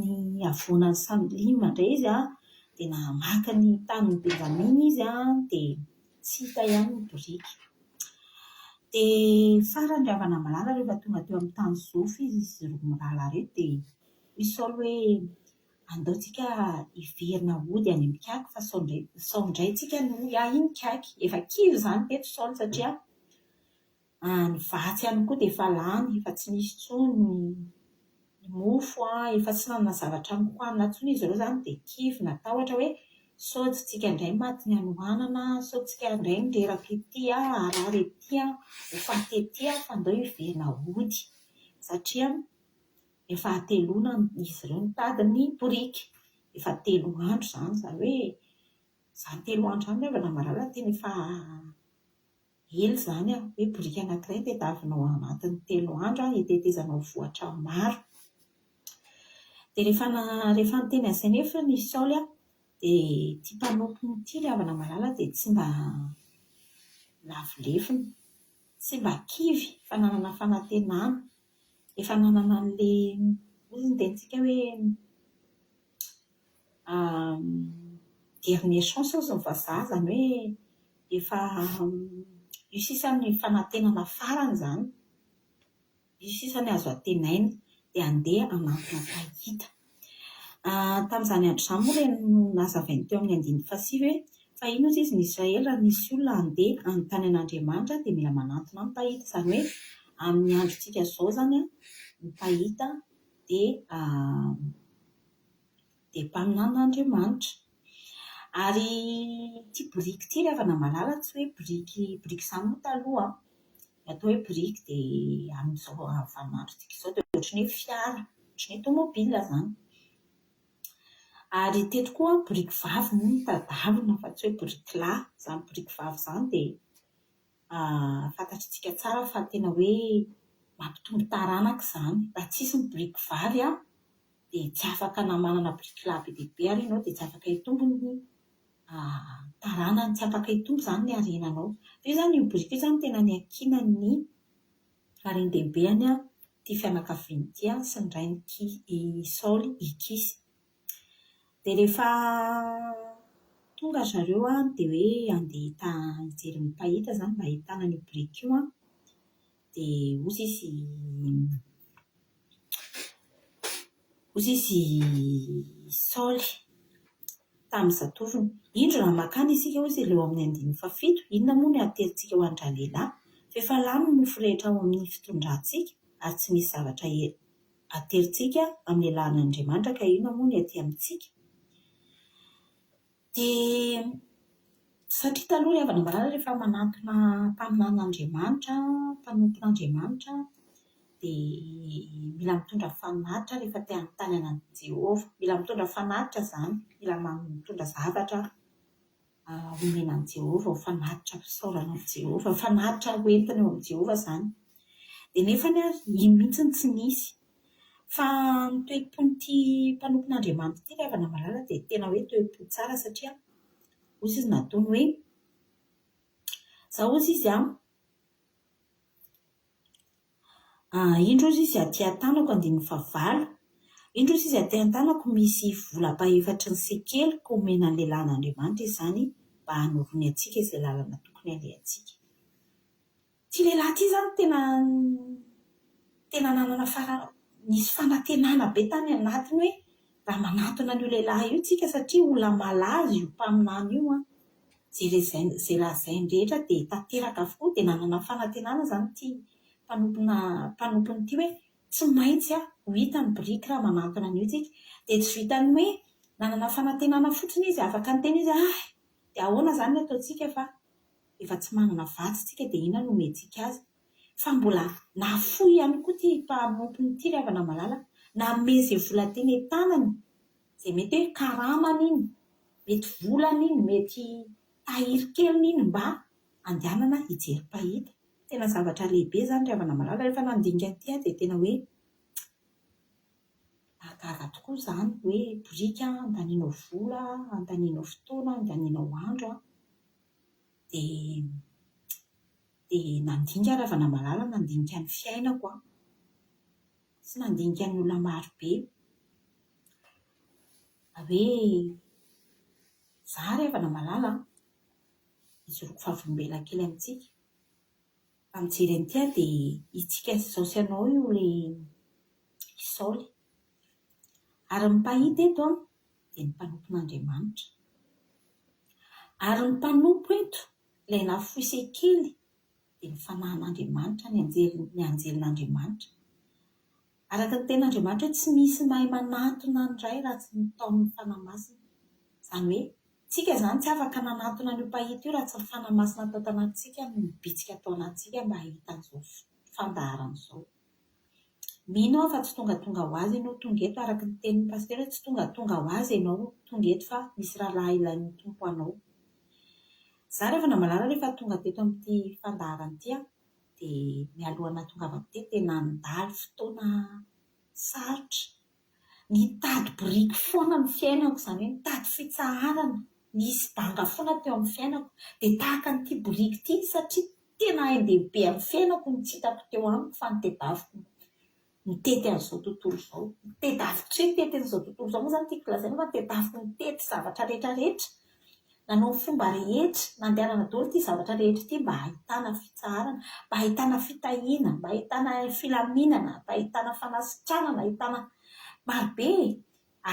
avoanan'ny Salima indray izy dia namaky ny tanin'ny Benjamina izy dia tsy hita ihany ny biriky. Dia farany ravana malala rehefa tonga teo amin'ny tany Zofy izy roa mirahalahy reto dia misy Saoly hoe andaontsika hiverina ody any amin'ny Kaky fa sao indray tsika no iny Kaky. Efa kivy izany teto Saoly satria ny vatsy ihany koa dia efa lany, efa tsy misy intsony ny mofo efa tsy nanana zavatra hohanina intsony izy ireo izany dia kivy natahotra hoe sao tsy tsika indray maty ny anohanana, sao tsika indray nireraka ety arary ety ho faty ety fa andao hiverina ody satria efa atelona izy ireo nitady ny biriky. Efa 3 andro izany hoe izany 3 andro izany ravana malala tena efa ela izany hoe biriky anankiray tadiavinao anatin'ny 3 andro hitetezanao vohatra maro. Dia rehefa niteny an'izay nefa ny Saoly dia tia mpanompony ity ravana malala dia tsy mba lavolefiny, tsy mba kivy fa nanana fanantenana, efa nanana an'ilay ozy ny tentsika hoe dernier chance ozy ny vazaha, izany hoe efa io sisa ny fanantenana farany izany, io sisa ny azo antenaina dia handeha hanantona mpahita. Tamin'izany andro izany moa ilay nazavainy teo amin'ny 5 hoe fa ino ozy izy ny Israely raha nisy olona handeha anontany an'Andriamanitra dia mila manantona ny mpahita. Izany hoe amin'ny androntsika izao izany ny mpahita dia mpaminan'Andriamanitra. Ary ity biriky ity ravana malala tsy hoe biriky izany moa taloha atao hoe biriky dia amin'izao vaninandrontsika izao dia ohatran'ny hoe fiara, ohatran'ny hoe tomobila izany. Ary teto koa biriky vavy no tadavina fa tsy hoe biriky lahy. Izany biriky vavy izany dia fantatritsika tsara fa tena hoe mampitombo taranaka izany. Raha tsisy ny biriky vavy dia tsy afaka manana biriky lahy be dia be ary ianao dia tsy afaka hitombo ny taranany, tsy afaka hitombo izany ny harenanao. Io izany io biriky io izany tena ny ankinan'ny harendebeny ity fianakaviany ity sy ny rainy Saoly Kisy. Dia rehefa tonga zareo dia hoe handeha hijery ny mpahita izany mba ahitana ny biriky io dia ozy izy Saoly tamin'ny zatoviny, indro raha makany isika ozy leo amin'ny 7, inona moa ny aterintsika ho andra lehilahy fa efa lany ny mofo rehetra ao amin'ny fitondrantsika ary tsy misy zavatra aterintsika amin'ny lalan'Andriamanitra ka inona moa ny aty amintsika. Dia satria taloha ravana malala rehefa manantona mpaminan'Andriamanitra, mpanompon'Andriamanitra dia mila mitondra fanatitra rehefa te hanontany an'i Jehovah. Mila mitondra fanatitra izany, mila mitondra zavatra omenan'i Jehovah, ho fanatitra fisaorana amin'i Jehovah, ho fanatitra hoentiny eo amin'i Jehovah izany. Dia nefa iny mihitsy tsy nisy. Fa ny toe-pon'ity mpanompon'Andriamanitra ity ravana malala dia tena hoe toe-po tsara satria ozy izy nataony hoe izao ozy izy indro ozy izy aty an-tanako 15, indro ozy izy aty an-tanako misy volam-pahefatry ny sekeliko omena an'ilay lalàn'Andriamanitra izany mba hanorony antsika izay lalana tokony handehantsika. ty lehilahy ty zany tena nanana nisy fanantenana be tany anatiny hoe raha manatona an'io lehilahy io tsika satria olona malaza io mpaminany io a zay lazainy rehetra dia tanteraka avokoa dia nanana fanantenana zany ty mpanompony ty hoe tsy maintsy ho hita ny biriky raha manatona an'io tsika dia tsy vitany hoe nanana fanantenana fotsiny izy afaka nyteny izy dia ahoana zany ataontsika fa efa tsy manana vatsy tsika dia ina no omentsika azy fa mbola nafoy ihany koa ty mpanompony ty ry havana malala naome izay vola teny tanany izay mety hoe karamany iny mety volany iny mety tahiry keliny iny mba andehanana hijery pahita tena zavatra lehibe zany ry havana malala rehefa nandinika ty dia tena hoe gaga tokoa zany hoe borika andaninao vola andaninao fotoana andaninao andro dia nandinika ry havana malala nandinika ny fiainako sy nandinika ny olona maro be hoe za ry havana malala izoroko favolombela kely amintsika amin'jery an'ity dia itsika izao sy anao io le Isaoly ary ny mpahita eto dia ny mpanompon'Andriamanitra ary ny mpanompo eto ilay nafoy sekely dia ny fanahin'Andriamanitra ny anjelin'Andriamanitra araka ny ten'Andriamanitra hoe tsy misy mahay manatona ny ray raha tsy nataon'ny fanahy masina izany hoe tsika zany tsy afaka nanatona ny mpahita io raha tsy ny fanahy masina atao tanatintsika no bitsika atao anatintsika mba hahita an'izao fandaharan'izao mino aho fa tsy tonga ho azy ianao tonga eto araka ny tenin'ny pasitera hoe tsy tonga ho azy ianao tonga eto fa misy rahalahy ilain'ny tompo anao za rehefa namalala rehefa tonga teto amin'ity fandaharana ity dia mialohana tonga avy teto dia nandalo fotoana sarotra nitady biriky foana ny fiainako izany hoe nitady fitsaharana nisy banga foana teo amin'ny fiainako dia tahaka n'ity biriky ity satria tena hain-dehibe amin'ny fiainako ny tsy hitako teo amiko fa nitedaviko mitety an'izao tontolo izao nitedaviko tsy hoe nitety an'izao tontolo izao moa zany tiako lazaina fa nitedaviko nitety zavatra rehetrarehetra nanao fomba rehetra nandehanana daholo ity zavatra rehetra ity mba hahitana fitsaharana mba hahitana fitahiana mba hahitana filaminana mba hahitana fanasitranana hahitana marobe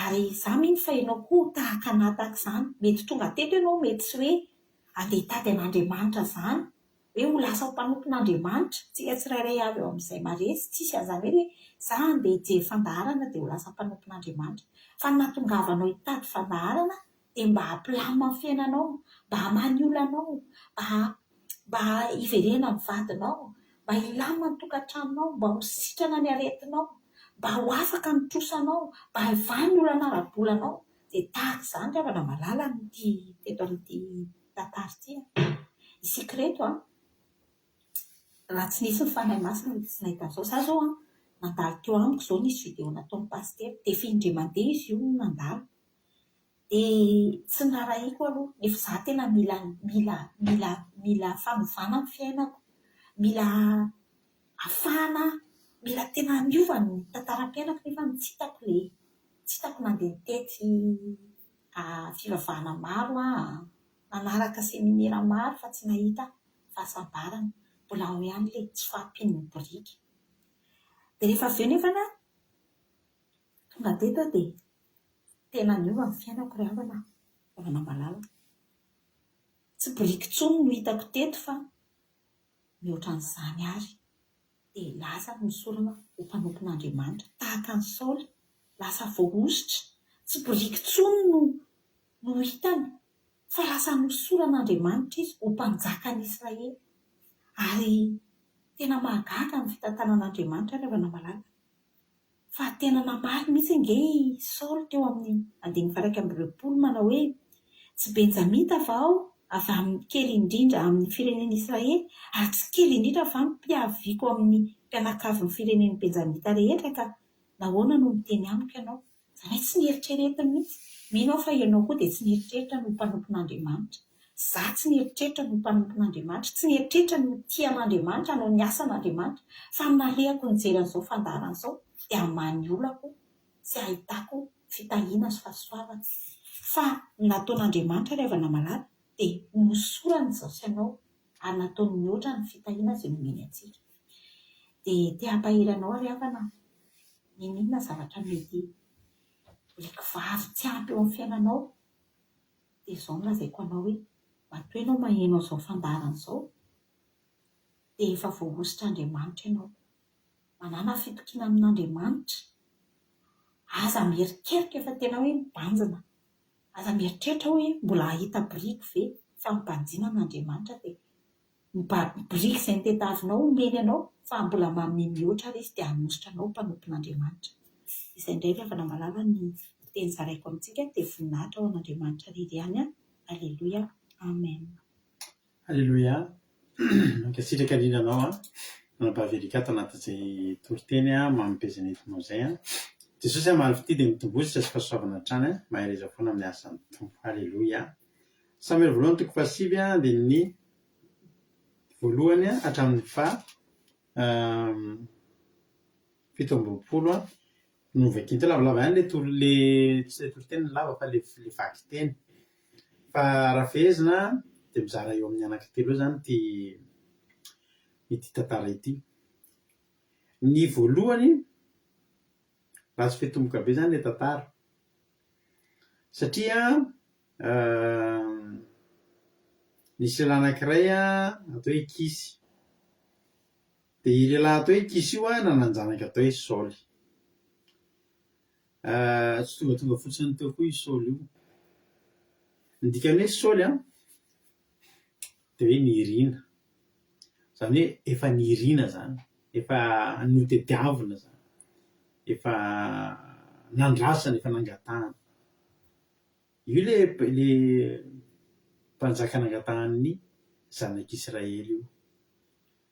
ary za miny fa ianao koa tahaka anataka izany mety tonga teto ianao mety tsy hoe andeha hitady an'Andriamanitra zany hoe ho lasa ho mpanompon'Andriamanitra tsika tsirairay avy eo amin'izay maresy tsisy an'izany hoe za andeha hijery fandaharana dia ho lasa mpanompon'Andriamanitra fa nahatongavanao hitady fandaharana dia mba hampilamina ny fiainanao mba hamany olanao mba hiverena ny vadinao mba hilamina ny tokantranonao mba ho sitrana ny aretinao mba ho afaka ny trosanao mba hivany olana ara-bolanao dia tahaka izany ry havana malala nyty teto amin'ity tantara ity isika reto raha tsy nisy ny fanahy masina mety tsy nahita an'izao za zao nandalo teo amiko izao nisy video nataon'ny pasitera dia findray mandeha izy io nandalo dia tsy narahiko aloha nefa za tena mila fanovana ny fiainako mila afahana mila tena miova ny tantaram-piainako nefa tsy hitako nandeha nitety fivavahana maro nanaraka seminera maro fa tsy nahita fahasambarana mbola ao ihany ilay tsy fahampian'ny biriky dia rehefa avy eo nefana tonga teto dia tena niova ny fiainako ry havana malala tsy biriky tsony no hitako teto fa mihoatra n'izany ary dia lasa misorana ho mpanompon'Andriamanitra tahaka ny Saoly lasa voahositra tsy biriky tsony no hitany fa lasa nosoran'Andriamanitra izy ho mpanjakan'i Israely ary tena mahagaga ny fitantanan'Andriamanitra ry havana malala fa tena namaly mihitsy nge Saoly teo amin'ny 19 manao hoe tsy benjamita fa aho avy amin'ny kely indrindra amin'ny firenen'i Israely ary tsy kely indrindra fa mpiaviako amin'ny mpianakavin'ny firenen'i benjamita rehetra ka nahoana no miteny amiko ianao izany hoe tsy nieritreretiny mihitsy mino aho fa ianao koa dia tsy nieritreritra no mpanompon'Andriamanitra za tsy nieritreritra no mpanompon'Andriamanitra tsy nieritreritra no tian'Andriamanitra hanao ny asan'Andriamanitra fa nalehako nijery an'izao fandaharan'izao dia hamany olako sy ahitako fitahiana sy fahasoavana fa nataon'Andriamanitra ry havana malala dia nosorana izao sy ianao ary nataony mihoatra ny fitahiana izay nomeny antsika. Dia te hampahiranao ary havana ninona zavatra mety briky vavy tsy ampy eo amin'ny fiainanao, dia izao no lazaiko anao hoe matoa ianao maheno izao fandaharana izao dia efa voahositra Andriamanitra ianao, manana fitokiana amin'Andriamanitra. Aza mierikerika efa tena hoe mibanjina, aza mieritreritra hoe mbola ahita biriky ve fa mibanjina amin'Andriamanitra dia biriky izay nitetavinao omeny anao fa mbola manome mihoatra ary izy dia hanositra anao mpanompon'Andriamanitra. Izay indray ry havana malala ny teny zaraiko amintsika dia voninahitra ao an'Andriamanitra irery ihany. Aleloia, amen. Aleloia. Mankasitraka indrindra anao manampahavelika ato anatin'izay toriteny mampezana entinao izay. Jesosy amaly fity dia mitombositra sy fahasoavana hatrany mahay reza foana amin'ny asan'ny tompo. Aleloia. Samuel voalohany toko 7 dia ny voalohany hatramin'ny 17 no vakinto lavalava ihany le tsy le toriteny lava fa le vaky teny. Fa raha fehezina dia mizara eo amin'ny anankitelo eo izany ity tantara ity. Ny voalohany raha tsy fetomboka be izany le tantara satria nisy lehilahy anankiray atao hoe Kisy. Dia io lehilahy atao hoe Kisy io nananjanaka atao hoe Saoly. Tsy tonga fotsiny teo koa io Saoly io. Ny dikany hoe Saoly dia hoe nirina, izany hoe efa nirina izany, efa notediavina izany, efa nandrasana, efa nangatahana. Io le mpanjaka nangatahany zanak'Israely io.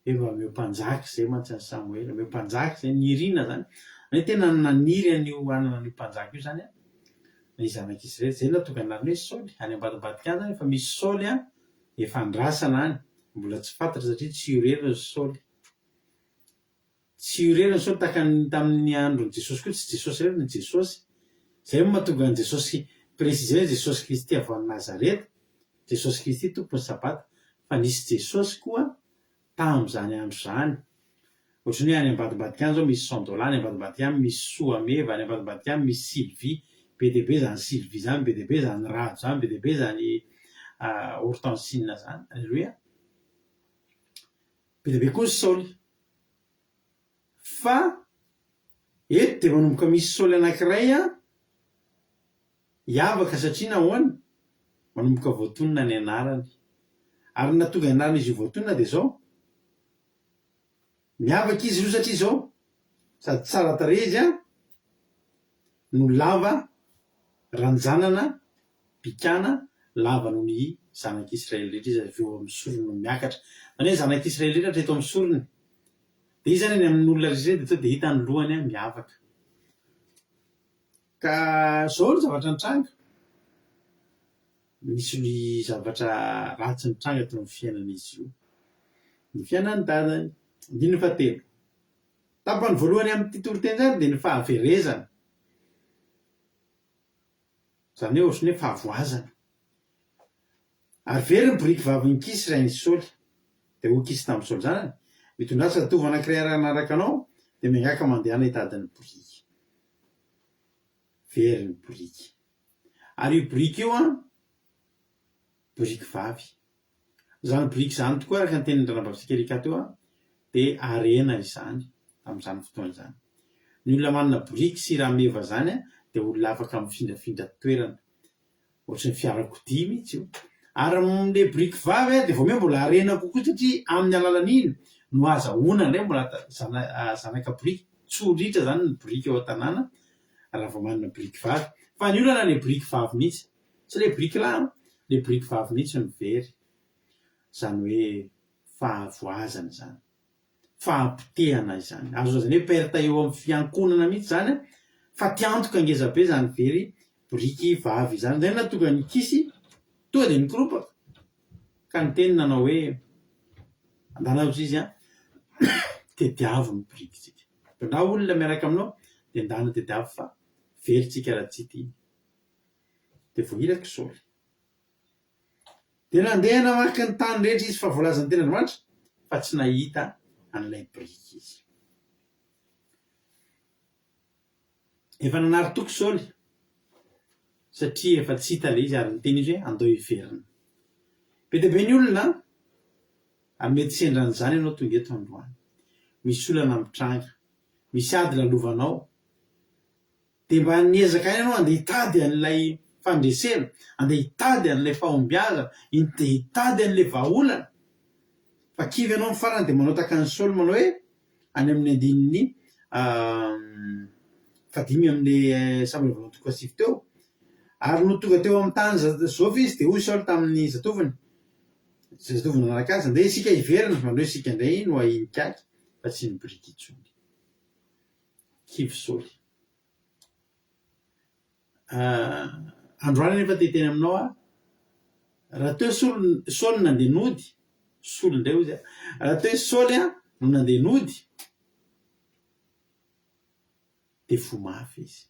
Efa omeo mpanjaka izay mantsy ny Samuel, omeo mpanjaka izay nirina izany. Ny tena naniry an'io anana an'io mpanjaka io izany ny zanak'Israely. Izay natonga anarany hoe Saoly. Any ambadimbadika any efa misy Saoly efa andrasana any, mbola tsy fantatra satria tsy ioreriny Saoly. Tsy ioreriny Saoly tamin'ny andron'i Jesosy koa, tsy Jesosy irery ny Jesosy. Izay mahatonga an' Jesosy précisé hoe Jesosy Kristy avy any Nazareta, Jesosy Kristy tompony sabata. Fa nisy Jesosy koa tamin'izany andro izany. Ohatrany hoe any ambadimbadika any izao misy Sandola, any ambadimbadika any misy Soameva, any ambadimbadika any misy Sylvie. Be dia be izany Sylvie izany, be dia be izany Rado izany, be dia be izany Hortensine izany. Aleloia. Be dia be koa ny Saoly. Fa eto dia manomboka misy Saoly anankiray hiavaka satria nahoana manomboka voatonona ny anarany. Ary natonga anarana izy io voatonona dia izao miavaka izy io satria izao sady tsara tarehy izy no lava ranjanana pikana lava noho ny zanak'Israely rehetra izy avy eo amin'ny sorony no miakatra. Izany hoe zanak'Israely rehetra hatreto amin'ny sorony. Dia izy zany any amin'olona rehetra dia dia hita ny lohany miavaka. Ka izao ny zavatra nitranga. Misy ny zavatra ratsy nitranga teo amin'ny fiainan'izy io. Ny fiainany dadany. 9 tapany voalohany amin'ity toriteny izany dia ny fahaverezana. Izany hoe ohatrany hoe fahavoazana. Ary very ny biriky vavin'ny Kisy iray ny Saoly. Dia ho Kisy tamin'ny Saoly izany mitondratra zatovy anankiray anaraka anao dia miangaka mandehana hitady ny biriky. Very ny biriky. Ary io biriky io biriky vavy. Izany biriky izany tokoa araka ny tenin'ny Ranabavitsika Erika teo dia arena izany amin'izany fotoana izany. Ny olona manana biriky sy rameva izany dia olona afaka mifindrafindra toerana. Ohatrany fiarakodia mihitsy io. Ary le biriky vavy dia vao mbola arena kokoa satria amin'ny alalan'iny no azahoana indray mbola zanaka biriky. Tsoritra izany ny biriky eo an-tanàna raha vao manana biriky vavy. Fa ny olana le biriky vavy mihitsy. Tsy le biriky lahy, le biriky vavy mihitsy no very. Izany hoe fahavoazana izany. Fahampitehana izany. Azo lazana hoe perta eo amin'ny fiankonana mihitsy izany fa tiantoka ngeza be izany very biriky vavy izany. Izay nahatonga ny Kisy tonga dia nikoropaka. Ka ny teny nanao hoe andanavitra izy tediavo ny birikitsika. Na olona miaraka aminao dia andana tediavo fa veritsika raha tsy tia. Dia voairaka Saoly. dia nandeha namaky ny tany rehetra izy fa voalazany tena androanitra fa tsy nahita an'ilay briky izy. Efa nanary toko Saoly satria efa tsy hita le izy ary nyteny izy hoe andao hiverina. Be dia be ny olona mety sendran'izany ianao tonga eto androany. Misy olana mitranga, misy ady lalovanao, dia mba niezaka aina ianao andeha hitady an'ilay fandresena, andeha hitady an'ilay fahombiazana, andeha hitady an'ilay vahaolana. Fa kivy ianao ny farany dia manao tahaka ny Saoly manao hoe any amin'ny andininy 5 amin'ny Samuel voalohany 7 teo, ary no tonga teo amin'ny tany Zofy izy dia hoy Saoly tamin'ny zatoviny nanaraka azy, andeha isika hiverina, mandreo isika indray no ahinikaiky fa tsy ny briky intsony. Kivy Saoly. Androany nefa teteny aminao raha teo Saoly nandeha nody, Saoly indray ozy raha teo Saoly no nandeha nody dia fo mafy izy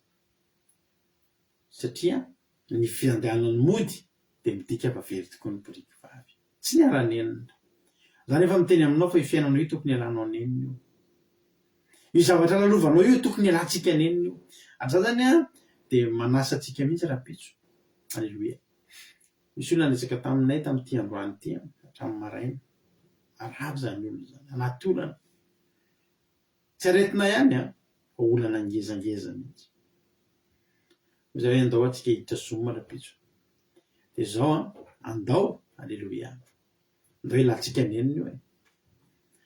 satria ny fiandehanany mody dia midika fa very tokoa ny briky vavy, tsy niara-nenina. Zany efa miteny aminao fa io fiainanao io tokony ialanao nenina io, io zavatra lalovanao io tokony ialantsika nenina io. Ary za zany dia manasa antsika mihitsy rapitso. Alleloia. Misy olona resaka taminay tamin'ity androany ity hatramin'ny maraina, aravo zany olona zany, anaty olana tsy aretina ihany fa olana ngezangeza mihitsy. Za hoe andao antsika hiditra zoma rapitso dia zao andao. Alleloia. Andao ilatsika nenina io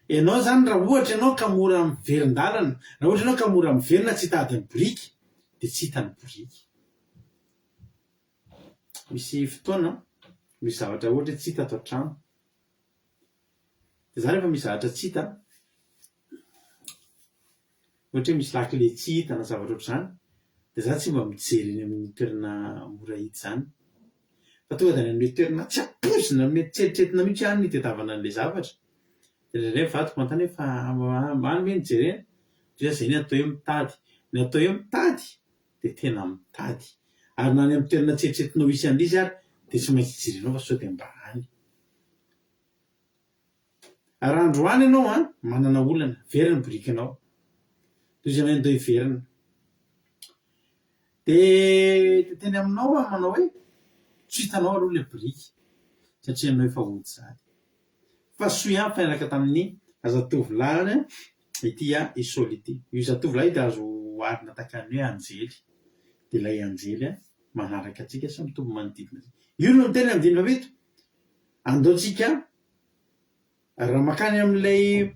ianao zany raha ohatra ianao ka mora miverin-dalana, raha ohatra ianao ka mora miverina tsy hitady ny briky dia tsy hita ny briky. Misy fotoana misy zavatra ohatra tsy hita ato an-trano, dia zany rehefa misy zavatra tsy hita, ohatra hoe misy lakile tsy hita na zavatra ohatr'izany, dia za tsy mba mijery eny amin'ny toerana mora hita zany fa tonga dia amin'ny toerana tsy ampozina, mety tseritreretina mihitsy ihany nitadiavana an'ilay zavatra. Dia indraindray vadiko manontany hoe fa mamy hoe nijerena dia zay ny atao hoe mitady, ny atao hoe mitady dia tena mitady. Ary na ny amin'ny toerana tseritreretinao isy an'izy ary dia tsy maintsy jerenao fa sao dia mba any. Ary androany ianao manana olana, verina ny brikinao, toy izay andao hiverina. Dia teny aminao manao hoe tsy hitanao aloha ilay briky satria ianao efa ody zany. Fa soa ihany fanaraka tamin'ny zatovolahy ity i Saoly ity. Io zatovolahy dia azo arina tahakany hoe anjely. Dia ilay anjely manaraka antsika sy mitombo manodidina. Io no miteny amin'ny 7 andaontsika raha makany amin'ilay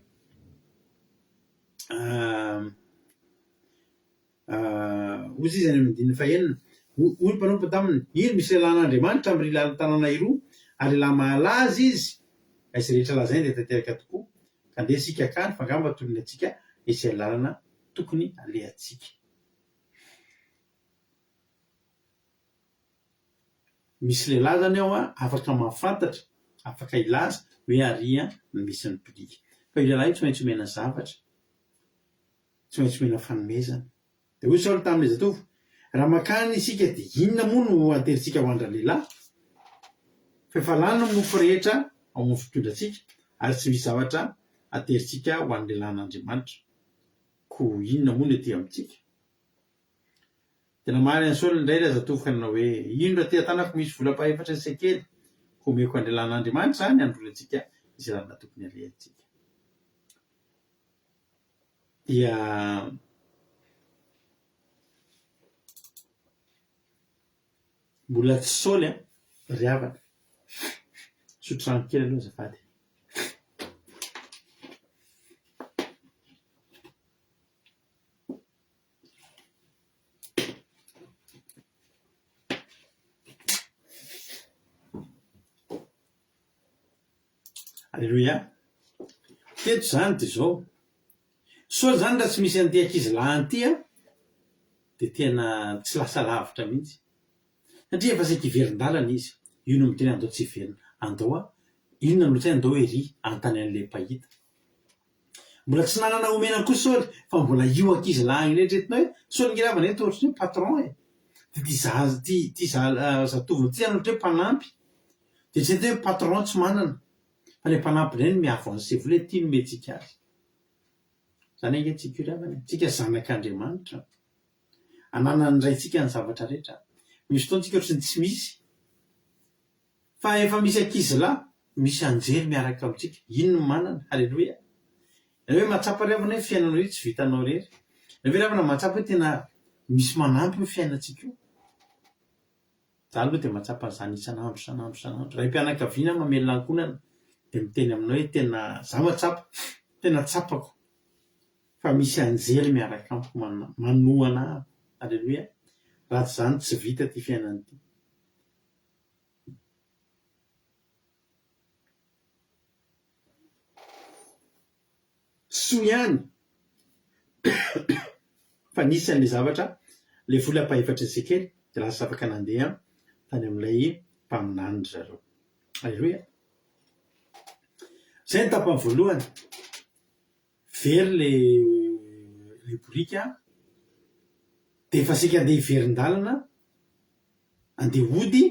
ozy izy any amin'ny 9 olo mpanompo taminy ino misy lelan'Andriamanitra amin'ny lalana tanàna iroa ary lehilahy mahalaza izy izay rehetra lazainy dia tanteraka tokoa ka andeha isika akany fa angamba tolony antsika izay lalana tokony alehantsika. Misy lehilahy zany ao afaka mahafantatra, afaka ilaza hoe aria ny misy ny briky. Fa io lehilahy tsy maintsy omena zavatra, tsy maintsy omena fanomezana. Dia hoy Saoly tamin'ilay zatovo, raha makany isika dia inona moa no ateritsika ho andra lehilahy? Fa efa lany ny mofo rehetra ao amin'ny fitondrantsika ary tsy misy zavatra ateritsika ho an'ny lehilahin'Andriamanitra. Koa inona moa no ety amintsika? Tena marina ny Saoly indray ilay zatovo ka nanao hoe ino raha ty-tanako misy vola-pahefatra ny sekely ko omeko an'ny lehilahin'Andriamanitra zany androantsika izay lalana tokony alehantsika. Dia mbola tsy Saoly ry havana. Sotrano kely aloha azafady. Alleluia. Teto zany dia zao Saoly zany raha tsy misy an'ity ankizilahy an'ity dia tena tsy lasa lavitra mihitsy satria efa saika hiverin-dalana izy. Io no miteny andao tsy hiverina, andao inona no tsy andao hoe ry antany an'ilay mpahita. Mbola tsy nanana omena koa Saoly fa mbola io ankizilahy rehetraretina hoe Saoly ngiravana eto ohatry hoe patron dia ty zatoviny ty ohatra hoe mpanampy, de tsy hoe patron tsy manana fa le mpanampy reny miavance vole ty no metsika azy zany ange tsika iriavana tsika zanak'Andriamanitra ananany raitsika ny zavatra rehetra misy fotoantsika ohatrany tsy misy fa efa misy ankizy lahy misy anjely miaraka amintsika ino no manana halleloia na hoe matsapa riavana hoe fiainanao io tsy vitanao rery na hoe riavana matsapa hoe tena misy manampy ho fiainatsika io za aloha de matsapa zany isan'andro raha mpianakaviana mamelona ankonana de miteny aminao hoe tena za matsapa tena tsapako fa misy anjely miaraka amiko manohana halleloia raha tsy zany tsy vita ty fiainany ty soa ihany fa nisan'le zavatra le vola mpahefatra Ezekiely de lasa afaka nandeha tany amin'ilay mpaminanitra zareo halleloia zay ny tapany voalohany very le borika de efa sika andeha hiverin-dalana andeha ody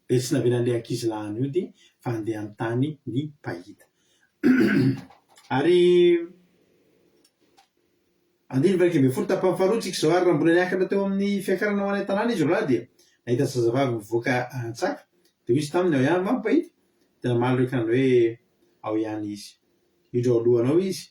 de tsy navelan'le ankizy lahany ody fa andeha an-tany ny mpahita ary andiny varika mbe folo tapany faharoa zao ary raha mbola niakatra teo amin'ny fiakarana ho any tanàna izy roalahy de nahita zazavavy mivoaka antsaka de izy taminy ao ihany mampahita de namaly rekana hoe ao ihany izy indro alohanao izy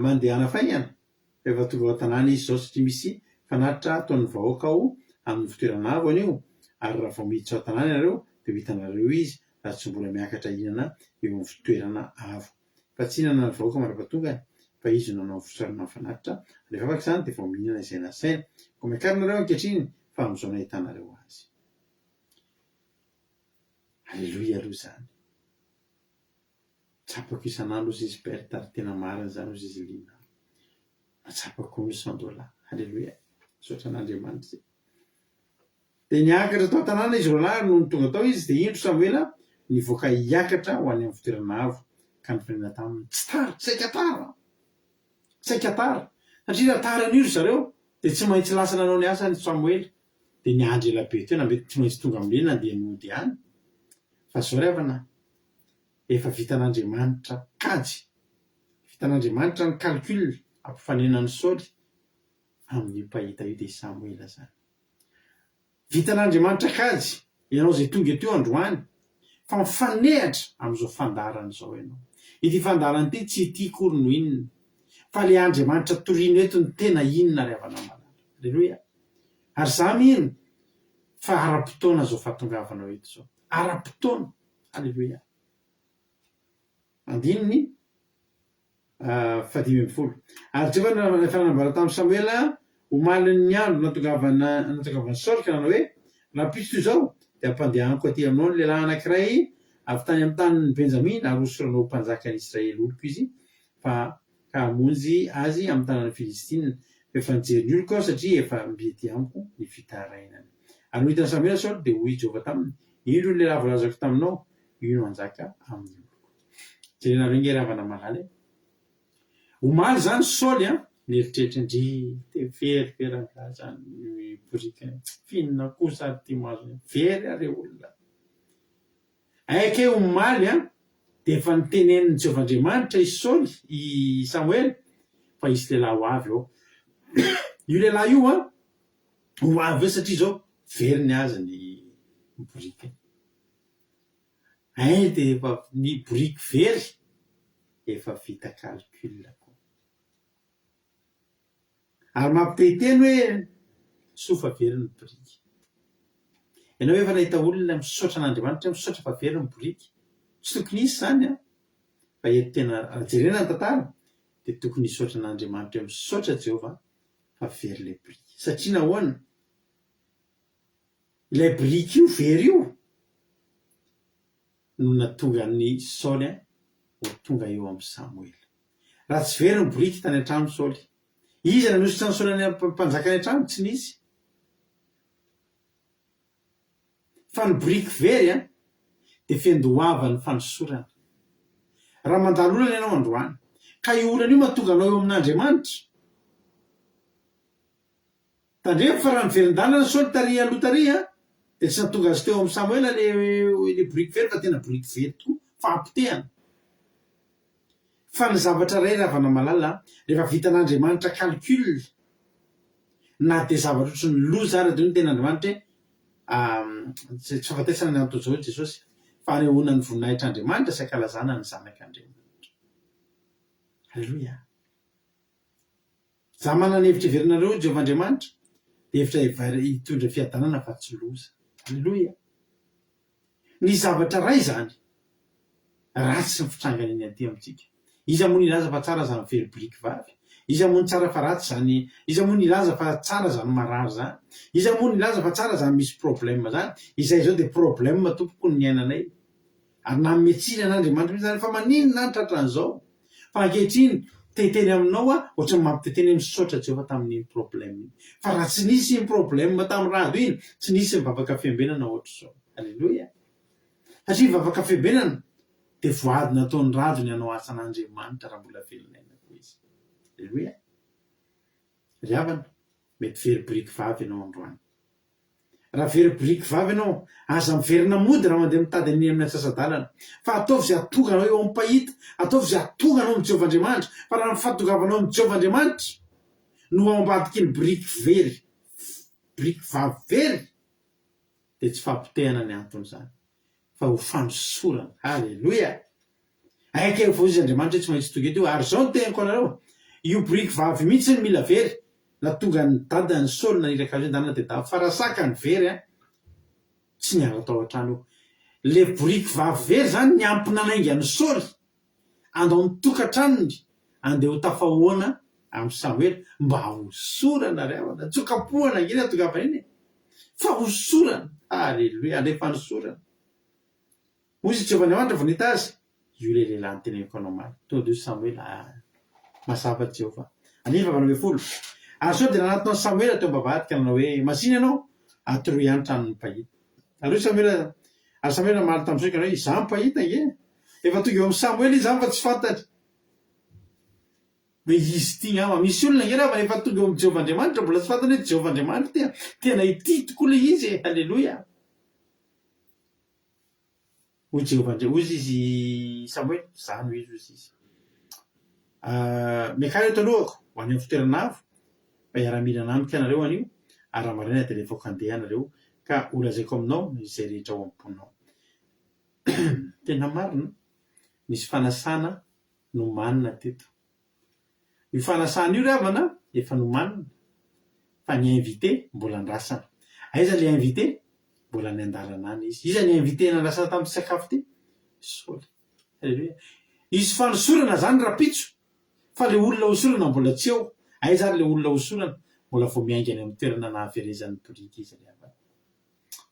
mandehana faingana rehefa tonga ao tanàna izy zao satria misy fanatitra ataon'ny vahoaka ao amin'ny fitoerana avo anio ary raha vao miditra ao tanàna ianareo de ho hitanareo izy raha tsy mbola miakatra inana eo amin'ny fitoerana avo fa tsy inana ny vahoaka marapatonga fa izy nanao fisorana fanatitra rehefa afaka zany de vao mihinana izay nasaina ko miakarinareo ankehitriny fa am'izao nahitanareo azy halleloia aloha zany tsapako isan'andro ozy izy père ary tena marina zany ozy izy lina matsapako ny sandola halleloia misaotra an'Andriamanitra zay de niakatra tao tanàna izy roalahy no tonga tao izy de indro Samuela nivoaka hiakatra ho any amin'ny fitoerana avo ka nyfanena taminy tsy tara saika tara satria raha tara an'iro zareo de tsy maintsy lasa nanao ny asa ny Samuely de niandry elabe teo na mety tsy maintsy tonga amin'iny nandeha nody any fa zao riavana efa vitan'Andriamanitra kajy vitan'Andriamanitra ny calcul ampifanenany Saoly amin'ny mpahita io de Samuela zany vitan'Andriamanitra kajy ianao zay tonga teo androany fa mifanehatra am'izao fandarany zao ianao ity fandarany ty tsy ity kory no inona fa le Andriamanitra torino eto ny tena inona riavana malala halleloia ary za mino fa ara-potoana zao fahatongavanao eto zao ara-potoana halleloia andininy 5 ary jefa fanambara tamin'ny Samuela omalin'ny andro natongavany Saoly ka nanao hoe raha pisotro zao de ampandehanako aty aminao ny lehilahy anankiray avy tany amin'ny tanin'ny Benjamina ary osoranao mpanjakan'ny Israely oloko izy fa ka hamonjy azy amin'ny tanàn'ny Filistina efa nijery ny oloko aho satria efa mbiety amiko ny fitarainany ary no hitan'ny Samuela Saoly de hoy Jehova taminy ino ny lehilahy voalazako taminao ino anjaka amin'ny oloko jerenareo nge ravana malaly omaly zany Saoly nieritreritra ndry te very zany borika finina kosa ty mazo very are olona aike omaly de efa nitenenin'ny Jehovandriamanitra i Saoly i Samuel fa isy lehilahy ho avy ao io lehilahy io ho avy eo satria zao very ny azy ny borika de efa ny boriky very efa vita calcul ko ary mampitehiteny hoe sofa very ny boriky ianao efa nahita olona misaotra an'Andriamanitra misaotra fa very ny boriky tsy tokony isy zany fa eto tena jerena ny tantara de tokony hisaotra an'Andriamanitra misaotra Jehova fa very le boriky satria nahoana ilay boriky io very io no natonga ny Saoly ho tonga eo amin'ny Samuel raha tsy very ny boriky tany an-trano Saoly izy nanositra ny Saoly any mpanjaka any an-trano tsy nisy fa ny boriky very de fendoavany fanosorana raha mandalo olana ianao androany ka io olana io mahatonga anao eo amin'Andriamanitra tandremo fa raha niverin-dalana Saoly taria aloha taria de tsy natonga azy teo amy Samuela le boriky very fa tena boriky very tokoa fampitehana fa ny zavatra ray ravana malala rehefa vitan'Andriamanitra calcul na de zavatra ohatry ny loza ary de ny ten'Andriamanitra tsy fahafatesana ny antony zao Jesosy fa anehoana ny voninahitr'Andriamanitra sy ankalazana ny zanak'Andriamanitra. Halleloia. Za manana hevitra iverinareo Jehovah Andriamanitra de hevitra hitondra fiadanana fa tsy loza. Halleloia. Ny zavatra ray zany ratsy ny fitrangana eny aty amintsika. Iza moa nilaza fa tsara zany very boriky vavy, iza moa ny tsara fa ratsy zany, iza moa nilaza fa tsara zany marary zany, iza moa nilaza fa tsara zany misy problème zany, izay zao de problème tompoko ny iainanay. Ary na metsiny an'Andriamanitra zany fa maninona ny tratran'izao fa ankehitriny teteny aminao ohatry ny mampiteteny amin'ny misaotra Jehovah tamin'iny problème iny. Fa raha tsy nisy iny problème tamin'ny rado iny, tsy nisy ny vavaka fiambenana ohatry zao. Halleloia. Satria vavaka fiambenana de voady nataony rado ny hanao asan'Andriamanitra raha mbola velon'aina koa izy. Halleloia. Ry havana, mety very boriky vavy ianao androany. Raha very boriky vavy ianao, aza miverina mody raha mandeha mitady any amin'ny asasadalana. Fa ataovy zay atoganao eo ampahita, ataovy zay atoganao amin'ny Jehovah Andriamanitra, fa raha nyfatongavanao amin'ny Jehovah Andriamanitra no ambadiky ny boriky very, boriky vavy very, de tsy fampitehana ny antony zany, fa ho fanosorana. Halleloia. Aika vo izy Andriamanitra tsy maintsy tonga eto, ary zao no tenako anareo, io boriky vavy mihitsy ny mila very, na tonga ny dada ny Saoly naniraka azy dana de davy fa raha saka ny very tsy niara tao an-trano io. Le boriky vavy very zany niampinanainga ny Saoly andao mitokantranony andeha ho tafahoana amy Samuel mba hosorana ry havana, tsy ho kapohana ngina tonga iny fa hosorana. Halleloia. Alefa nosorana ozy Jehovah Andriamanitra vo nita azy io le lehilahy nyteneniko anao maly tonga de Samuel mazava Jehovah aniva vana folo. Ary sao de nanatona Samuel teo ambavahadika nanao hoe masiny ianao atoroy ihany tranony mpahita. Ary Samuel maly tamin'izay ka hoe za mpahita nge efa tonga eo amin'ny Samuel izy zany fa tsy fantatra hoe izy ty ngamba misy olona nge raha efa tonga eo amin'ny Jehovah Andriamanitra mbola tsy fantany hoe Jehovah Andriamanitra tena ity tokoa le izy. Halleloia. Hoy Jehovah Andriamanitra ozy izy Samuel zany hoe izy miakary eto alohako ho any amin'ny fitoerana avo fa iara-mila anamika anareo anio ary raha marina de lefako handeha anareo ka olazaiko aminao izay rehetra ao am-ponao. Tena marina misy fanasana nomanina teto. Io fanasana io ry havana efa nomanina fa ny invité mbola andrasana. Aiza le invité mbola ny andalana any izy. Iza ny invité nandrasana tamin'ny sakafo ty? Saoly. Halleluia. Izy fanosorana zany rapitso fa le olona hosorana mbola tsy eo. Aiza ary le olona hosorana mbola vao miaingany amin'ny toerana nahaverezan'ny boriky izy ry havana.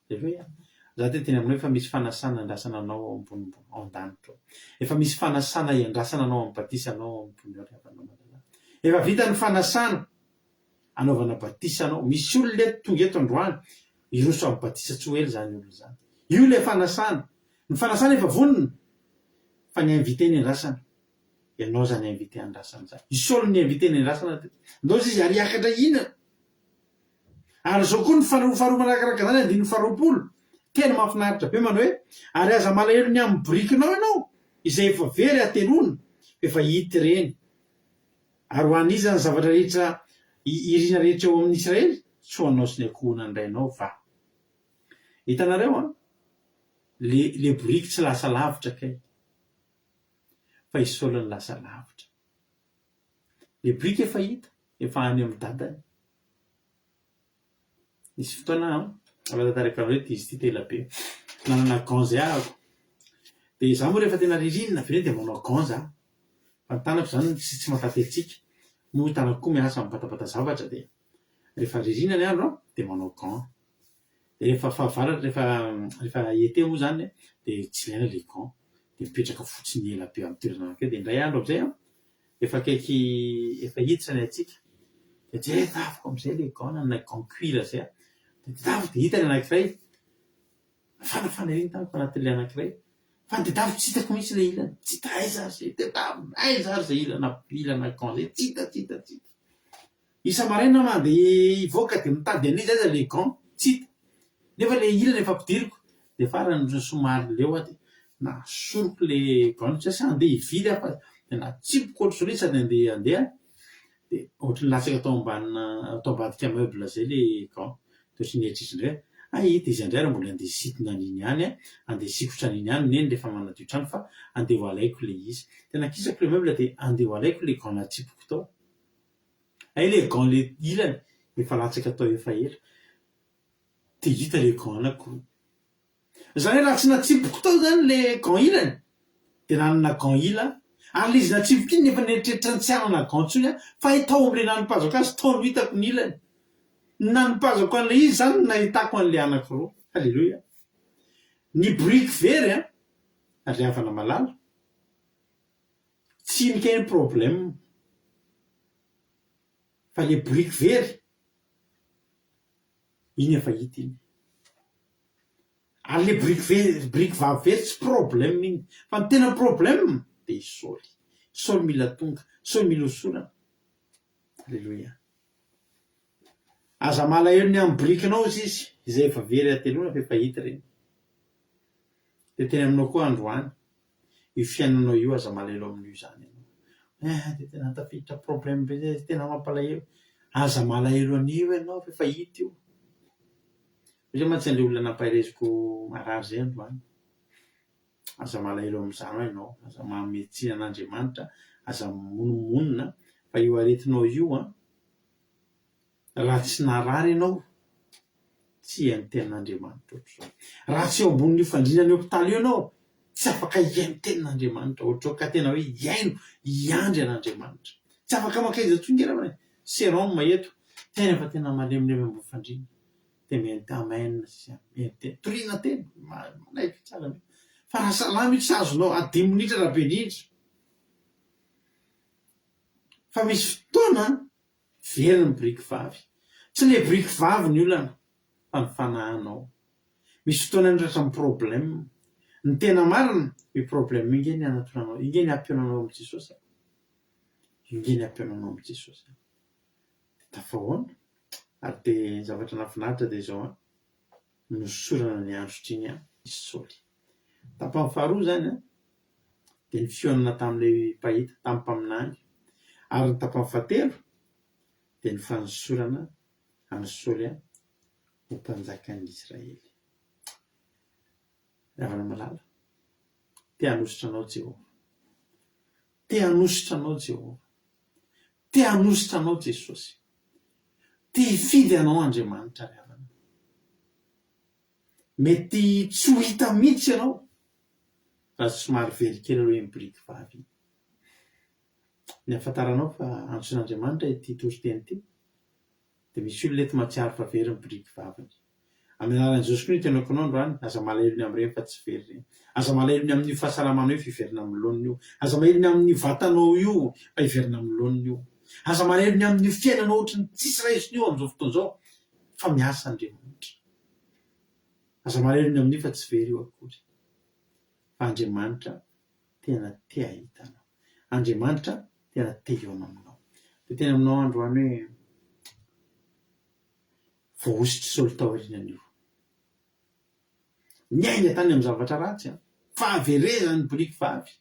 Halleluia. Za teny aminao efa misy fanasana andrasana anao ambony ao an-danitra. Efa misy fanasana iandrasana anao amin'ny batisa anao ambony ao ry havana malala. Efa vita ny fanasana anaovana batisa anao. Misy olona le tonga eto androany iroso amin'ny batisa tsy ho ela zany olona zany. Io le fanasana. Ny fanasana efa vonona fa ny invité ny andrasana. Ianao zany invité andrasana zany. I Saoly ny invité ny andrasana ndao izy ary hiakatra ina. Ary zao koa ny faharoa manakaraka zany andiny faharoapolo. Tena mahafinaritra be manao hoe ary aza malahelo ny amin'ny borikinao ianao izay efa very atelona efa hity reny. Ary ho an'izy ny zavatra rehetra irina rehetra eo amin'ny Israely tsy ho anao sy ny akohona andrainao va. Hitanareo le boriky tsy lasa lavitra kay fa i Saoly ny lasa lavitra. Le boriky efa hita efa any amin'ny dadany. Nisy fotoana avatantaraka hoe izy ty tela be nanana gant zay ahako de za moa rehefa tena ririnina veny de manao gant za fa ny tanako zany tsy mahatatetsika moa tanako koa miasa mibatabata zavatra de rehefa ririnina ny andro de manao gant de rehefa fahavaratra rehefa ete moa zany de tsy ilaina le gant de mipetraka fotsiny ela be amin'ny toerana anakay de indray andro amizay efa akaiky efa hiditra ny atsika de tsy tafiko amizay le gant na gant cuir zay de tafo de hita ny anankiray fanafana reny tanako anatin'le anankiray fa de tafo tsy hitako mihitsy le ilana tsy hita aiza ary zay de tafo aiza ary zay ilana gant zay tsy hita isa maraina mandeha hivoaka de mitady an'izy aiza le gant tsy hita nefa le ilana efa ampidiriko de farany somary leo aty nasoroko le gaontsy sa andeha ividy afa de natsipoko ohatry zao sady andeha de ohatry ny latsaka atao ambadika meuble zay le gant de ohatry ny eritreritry indray ita izy andray raha mbola andeha sitina an'iny ihany andeha sikotra an'iny ihany neny rehefa manadio trano fa andeha ho alaiko le izy tena kisako le meuble de andeha ho alaiko le gant natsipoko tao le gant le ilany efa latsaka tao efa ela de hita le gant anakoroa zany hoe raha tsy natsipoko tao zany le gant ilany de nanana gant ila ary le izy natsipoko iny nefa nieritreritra ny tsy anana gant tsony fa tao am'le nanim-pazoko azy tao no hitako ny ilany nanim-pazoko an'le izy zany nahitako an'le anankiroa halleloia ny brique very ary havana malala tsy nika ny problème fa le brique very iny efa hita iny ary le brique vavy very tsy problème iny fa ny tena problème de saoly mila tonga saoly mila hosorana halleloia aza malahelo ny amin'ny briquenao izy izay efa very atelona fa efa hita reny de tena aminao koa androany io fiainanao io aza malahelo amin'io zany de tena tafiditra problème be zay tena mampalahelo aza malahelo an'io ianao fa efa hita io zay mantsy an'le olona nampahireziko marary zay androany aza malahelo am'izany ianao aza mametsia an'Andriamanitra aza monomonina fa io aretinao io raha tsy narary ianao tsy hainy tenin'Andriamanitra ohatr'izao raha tsy eo ambonin'io fandriana ny hopitaly io ianao tsy afaka hiaino tenin'Andriamanitra ohatr'izao ka tena hoe hiaino hiandry an'Andriamanitra tsy afaka makaiza tsonga raha seron eto tena fa tena malemilemy ambony fandriana de miainty amen miainty toriana tena manaiky tsara fa raha salama io tsy azonao adimy minitra raha be indrindra fa misy fotoana very ny brique vavy tsy le brique vavy ny olana fa ny fanahinao misy fotoana ndratra ny problème ny tena marina io problème inge ny anatonanao inge ny ampiaonanao amin'i Jesosy inge ny ampiaonanao amin'i Jesosy tafahoana ary de zavatra nafinaritra de zao nosorana ny androtriny misy saoly tapany faharoa zany de ny fionana tam'le pahita tamin'ny mpaminany ary ny tapany fahatelo de ny fanosorana any saoly ho mpanjakan'ny Israely ravana malala te hanositranao Jehova te hanositranao Jehova te hanositranao Jesosy te hifidy anao Andriamanitra ravana mety tsy ho hita mihitsy ianao raha tsy somary very kely aloha ny brique vavy ny afantaranao fa antsoin'Andriamanitra ity toriteny ity de misy olona eto mahatsiaro fa very ny brique vaviny amin'ny anaran'i Jesosy Kristy tenako anao androany aza malahelo ny amin'ireny fa tsy very reny aza malahelo ny amin'ny fahasalamanao io fa hiverina amin'ny laoniny io aza malahelo ny amin'ny vatanao io fa hiverina amin'ny laoniny io aza malahelo ny amin'ny fiainanao ohatra ny tsisy raisiny io amin'izao fotoana izao fa miasa Andriamanitra aza malahelo ny amin'io fa tsy very io akory fa Andriamanitra tena te ahitanao Andriamanitra tena te hiaona aminao de tena aminao androany hoe voahositry saoly tao aorianan'io miaina tany amin'ny zavatra ratsy fa averezany brique vavy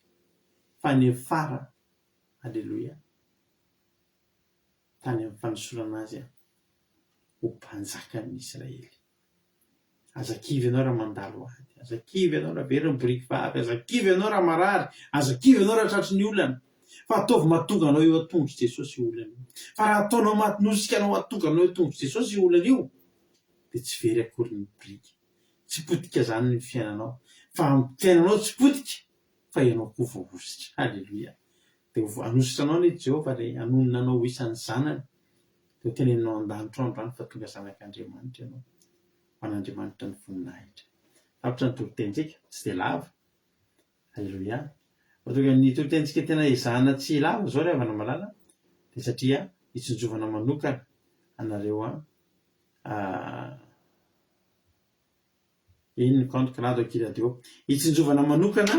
fa ny afara halleloia tany amin'ny fanosorana azy ho mpanjakan'ny Israely azakivy ianao raha mandalo ady azakivy ianao raha very ny brique vavy azakivy ianao raha marary azakivy ianao raha tratry ny olana fa ataovy mahatonga anao eo atongotry Jesosy io olana io fa raha ataonao matinosika anao atonga anao eo atongotry Jesosy io olana io de tsy very akory ny brique tsy potika zany ny fiainanao fa ny fiainanao tsy potika fa ianao koa voahositra halleloia de anositranao ny Jehova le anonona anao ho isan'ny zanany de teneninao an-danitra ao androany fa tonga zanak'Andriamanitra ianao an'Andriamanitra ny voninahitra tapitra ny toriteny-tsika tsy de lava halleloia tonga ny toriteny-tsika tena ezahana tsy lava zao ry havana malala de satria hitsinjovana manokana anareo iny ny compte radio kiradio hitsinjovana manokana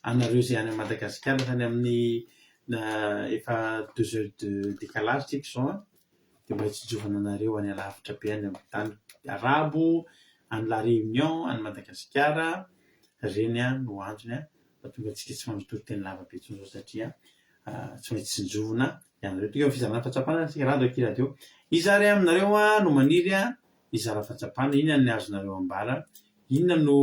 anareo zay any Madagasikara zany amin'ny efa 2 heures de décalage tsika zao de mba hitsinjovana anareo any alavitra be any amin'ny tany arabo any La Réunion any Madagasikara reny no androny fa tonga atsika tsy manontolo teny lavabe intsony zao satria tsy maintsy sinjovina ianareo tonga fizarana fahatsapana sika radio akiradio izary aminareo no maniry izara fahatsapana inona ny azonareo ambara inona no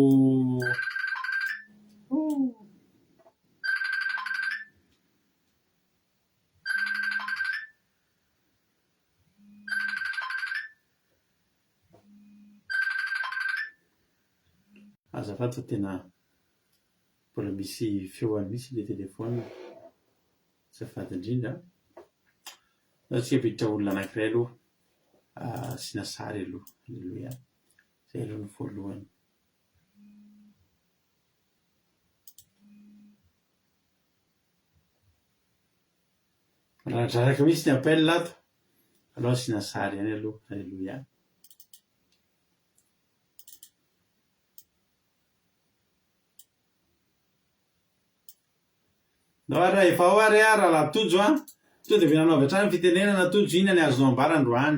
azafady fa tena mbola misy feoany misy le telefona azafady indrindra tsika biditra olona anankiray aloha sina sary aloha alleloia zay aloha ny voalohany raha draraka misy ny appel ato aloha sina sary ihany aloha alleloia no ara efa ao ary raha latojo to de venanao avy hatrany fitenenana tojo inona ny azonao ambara androany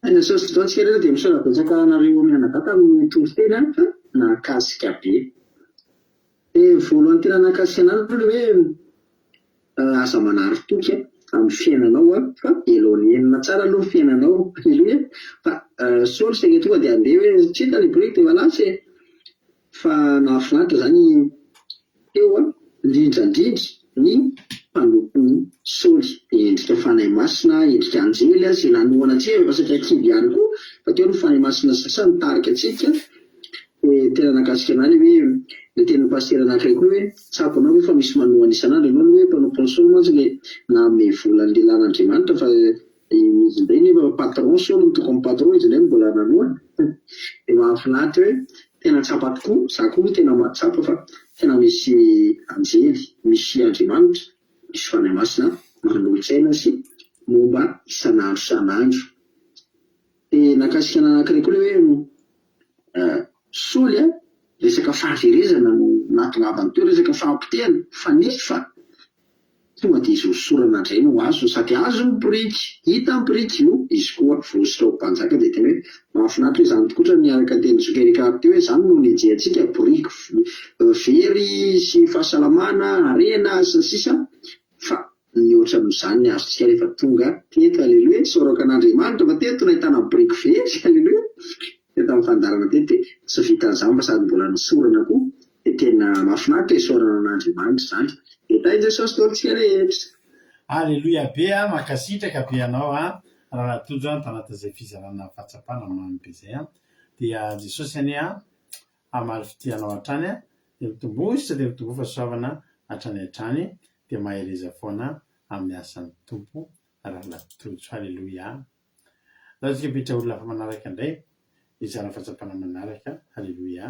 aina sosy zao tsika rehetra dia misaotra betsaka anareo mianadata amin'ny tomboteny fa nakasika be voalohany tena nakasika anareo hoe asa manary toky amin'ny fiainanao fa elonenina tsara aloha fiainanao aleloia fa solo segna tonga dia andeha hoe tsita librika dia valasy fa nahafinaritra zany eo indrindrandrindry ny mpanompon'ny soly dia endrika fanahy masina endrika anjely zay nanoana atsika fa satria kidy ihany koa fa teo ny fanahy masina sasa nitarika atsika tena nakasika anany hoe le tena pasitera anankiray koa hoe tsapanao hoe fa misy manohana isan'andro ianao hoe mpanompon'ny soly mantsy le nanome vola ny lehilahin'Andriamanitra fa izy indray nefa patron soly ny tokony patron izy indray mbola nanohana dia mahafinaritra hoe tena tsapa tokoa za koa tena mahatsapa fa tena misy anjely misy Andriamanitra misy fanahy masina manolotsaina sy momba isan'andro dia nakasika anankiray koa hoe soly resaka fahaverezana no natongavany teo resaka fahampitehana fa nefa tonga dia izy hosoranandray no azo sady azo ny biriky hita ny biriky io izy koa voasitra ho mpanjaka dia tena hoe mahafinaritra hoe izany tokotra miaraka teny zokerikary teo hoe izany no nijeantsika biriky very sy fahasalamana arena sy sisa fa mihoatra amin'izany ny azontsika rehefa tonga teto aleloia soraka an'Andriamanitra fa teto nahitana biriky very aleloia teto amin'ny fandarana teto dia tsy vitan'izany fa sady mbola nisorana koa dia tena mahafinaritra isorana an'Andriamanitra izany dia tay Jesosy taontsika rehetra alleloia be makasitraka be ianao raha natojo tanaty izay fizarana fahatsapana mamy be zay dia Jesosy anie amaly fitianao hatrany dia mitombositra dia mitombo fahasoavana hatrany hatrany dia mahereza foana amin'ny asan'ny tompo raha natojo alleloia zao tsika biditra olona fa manaraka indray izara fahatsapana manaraka alleloia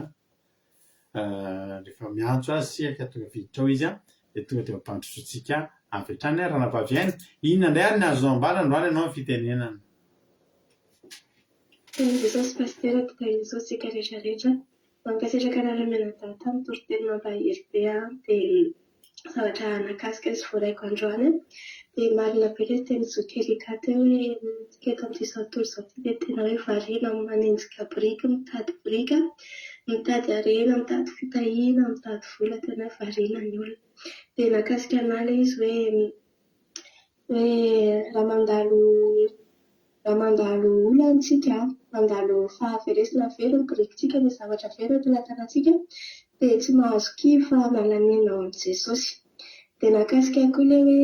rehefa miantso azy sika tonga viditra ao izy dia tonga dia mampandrosotsika avy hatrany raha nampaviaina inona indray ary ny azonao ambara androany ianao amin'ny fitenenana Teny Jesosy pasitera toka Jesosy tsika rehetrarehetra mankasitraka anareo mianadata mitoroteny mampahery be dia zavatra nakasika sy voaraiko androany dia marina be ilay teny zokerika teo hoe tsika eto amin'ity saotolo izao ity dia tena hoe variana manenjika biriky mitady birika mitady arena mitady fitahiana mitady vola tena hoe variana ny olona dia nakasika an'ala izy hoe raha mandalo olantsika mandalo fahaveresana very ny birikintsika ny zavatra very eto anatanantsika dia tsy mahazo kifa mahalamina ao amin'i Jesosy dia nakasika koa ilay hoe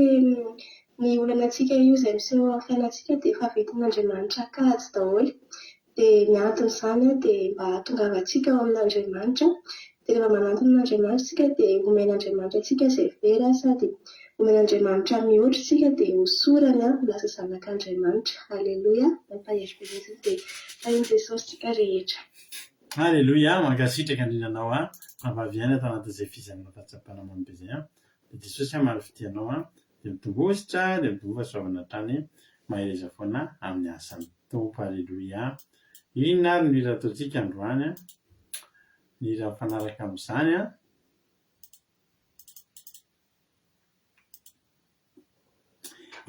ny olanantsika io izay miseho amin'ny fiainantsika dia efa vitan'Andriamanitra kajy daholo dia ny anton'izany dia mba hahatongavantsika ao amin'Andriamanitra dia rehefa manantona an'Andriamanitra tsika dia omen'Andriamanitra tsika izay very sady omen'Andriamanitra mihoatra tsika dia hosorany lasa zanak'Andriamanitra alleloia mampahery be mihitsy dia tainy Jesosy tsika rehetra alleloia mankasitraka indrindranao mampaviaina tanaty izay fizarana fahatsapana mamy be zay dia Jesosy amaly fitianao dia mitombositra dia mitombo fahasoavana hatrany mahereza foana amin'ny asan'ny tompo alleloia inona ary ny hira ataontsika androany ny hira mifanaraka amin'izany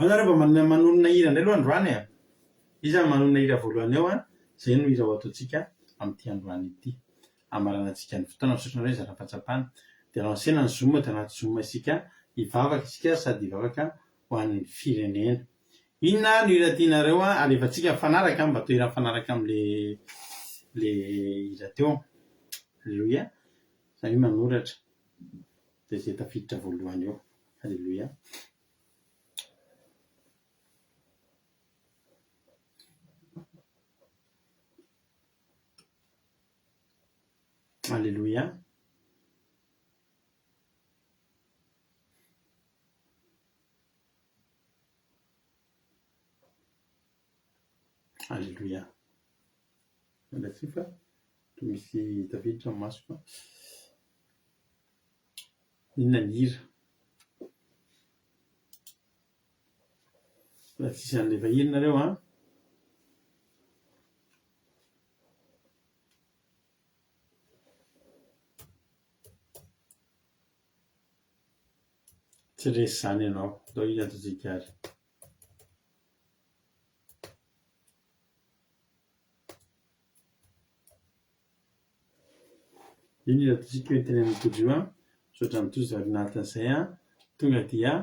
anareo mba manonona hira indray aloha androany iza manonona hira voalohany eo zay no ira ataontsika amin'ity androany ity amaranantsika ny fotoana misaotra indray zara-pahatsapana dia lansena ny zoom dia anaty zoom isika hivavaka isika sady hivavaka ho an'ny firenena. Inona no iratianareo alefantsika mifanaraka mba toa ira mifanaraka amin'le ira teo. Alleluia. Zany manoratra dia izay tafiditra voalohany eo. Alleluia. Alléluia. Alléluia. La sifa tu misy tafiditra amin'ny masoko. Inona ny hira? Raha tsisy an'ilay vahiny nareo tsy resy zany ianao, dao io ataontsika ary. Iny ataontsika hoe teny amin'ny tojo misaotra ny tojo varinatin'izay tonga dia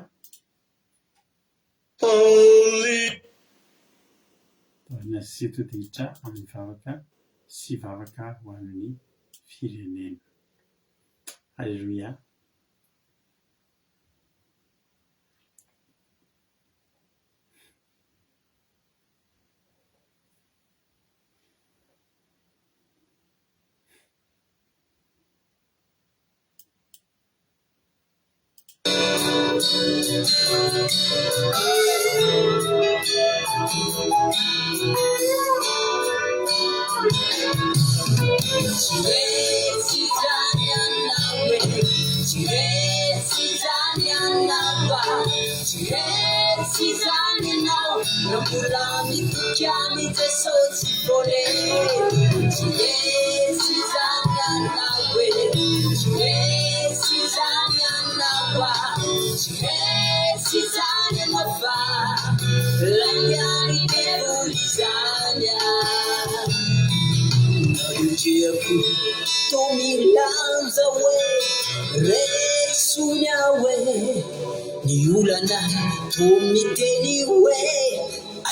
varina sy todihitra amin'ny vavaka sy vavaka ho an'ny firenena. Alléluia.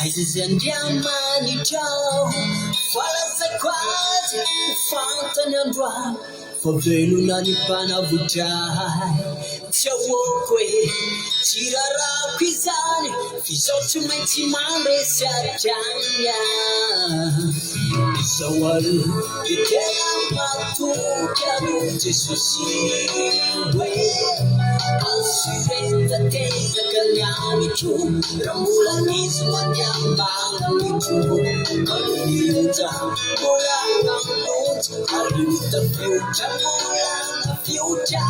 Aizaziandiamanitao falazako azy fantany androany fa velona ny mpanavotray tsy ahoako hoe tsy rarako izany fizao tsy maintsy mandresy atranya izao aloha dia tena matoky aloha Jesosy hoe assurenta tezaka ny amitro raha mbola nisy mandiambanitro manonireta mbola namonja ary mitafiotra mbola nafiotra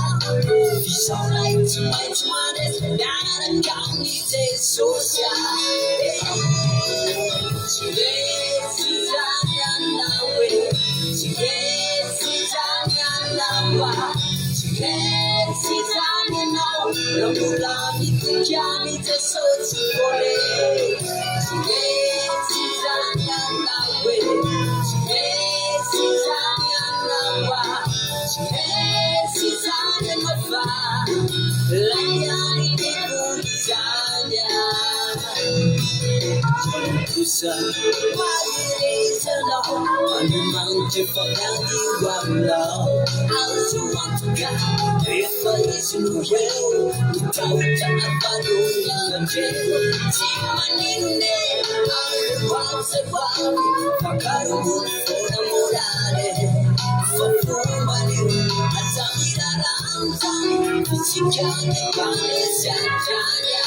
fizao nay tsy maintsy mandresy miaraka amin'ny Jesosy tsy resy zany anao hoe tsy resy zany anao tsy resy zany anao raha mbola mitoky amin'ny Jesosy vole tsy resy zany anao hoe tsy resy zany anao tsy resy zany anao fa laiany devony zany Kusa Maizanao Anumanche Fakati Wamlao As you want to get If I is no real Utauta Apado Yangelo Timanine Arwamse Wami Fakaru Mufona Morale Fafumani Azamira Ramzani Kusikani Kane Sanjanya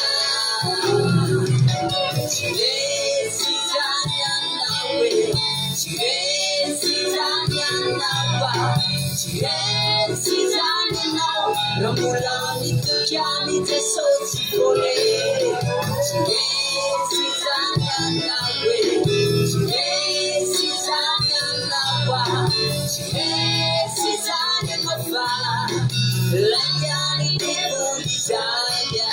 Chiresi Zanya Nawe Chiresi Zanya Nawa Chiresi Zanya Nawa Ramulani Tukiani Tesosi Kole Chiresi Zanya Nawe Chiresi Zanya Nawa Chiresi Zanya Nawa Lanyani Devuli Zanya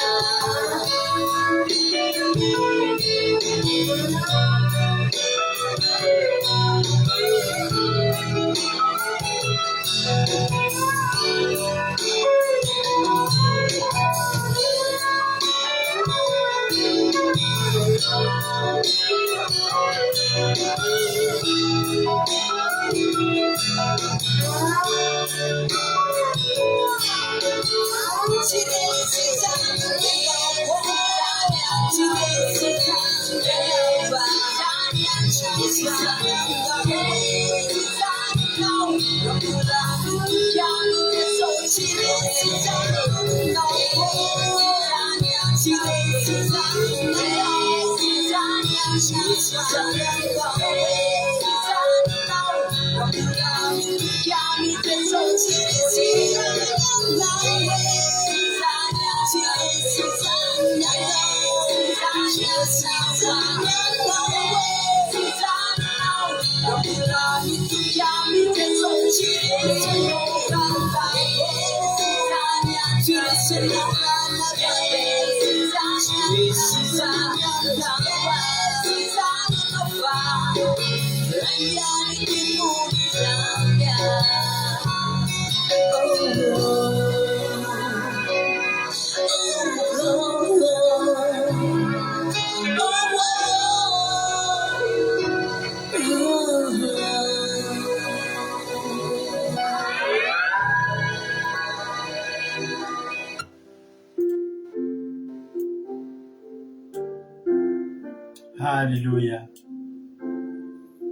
Halleluia.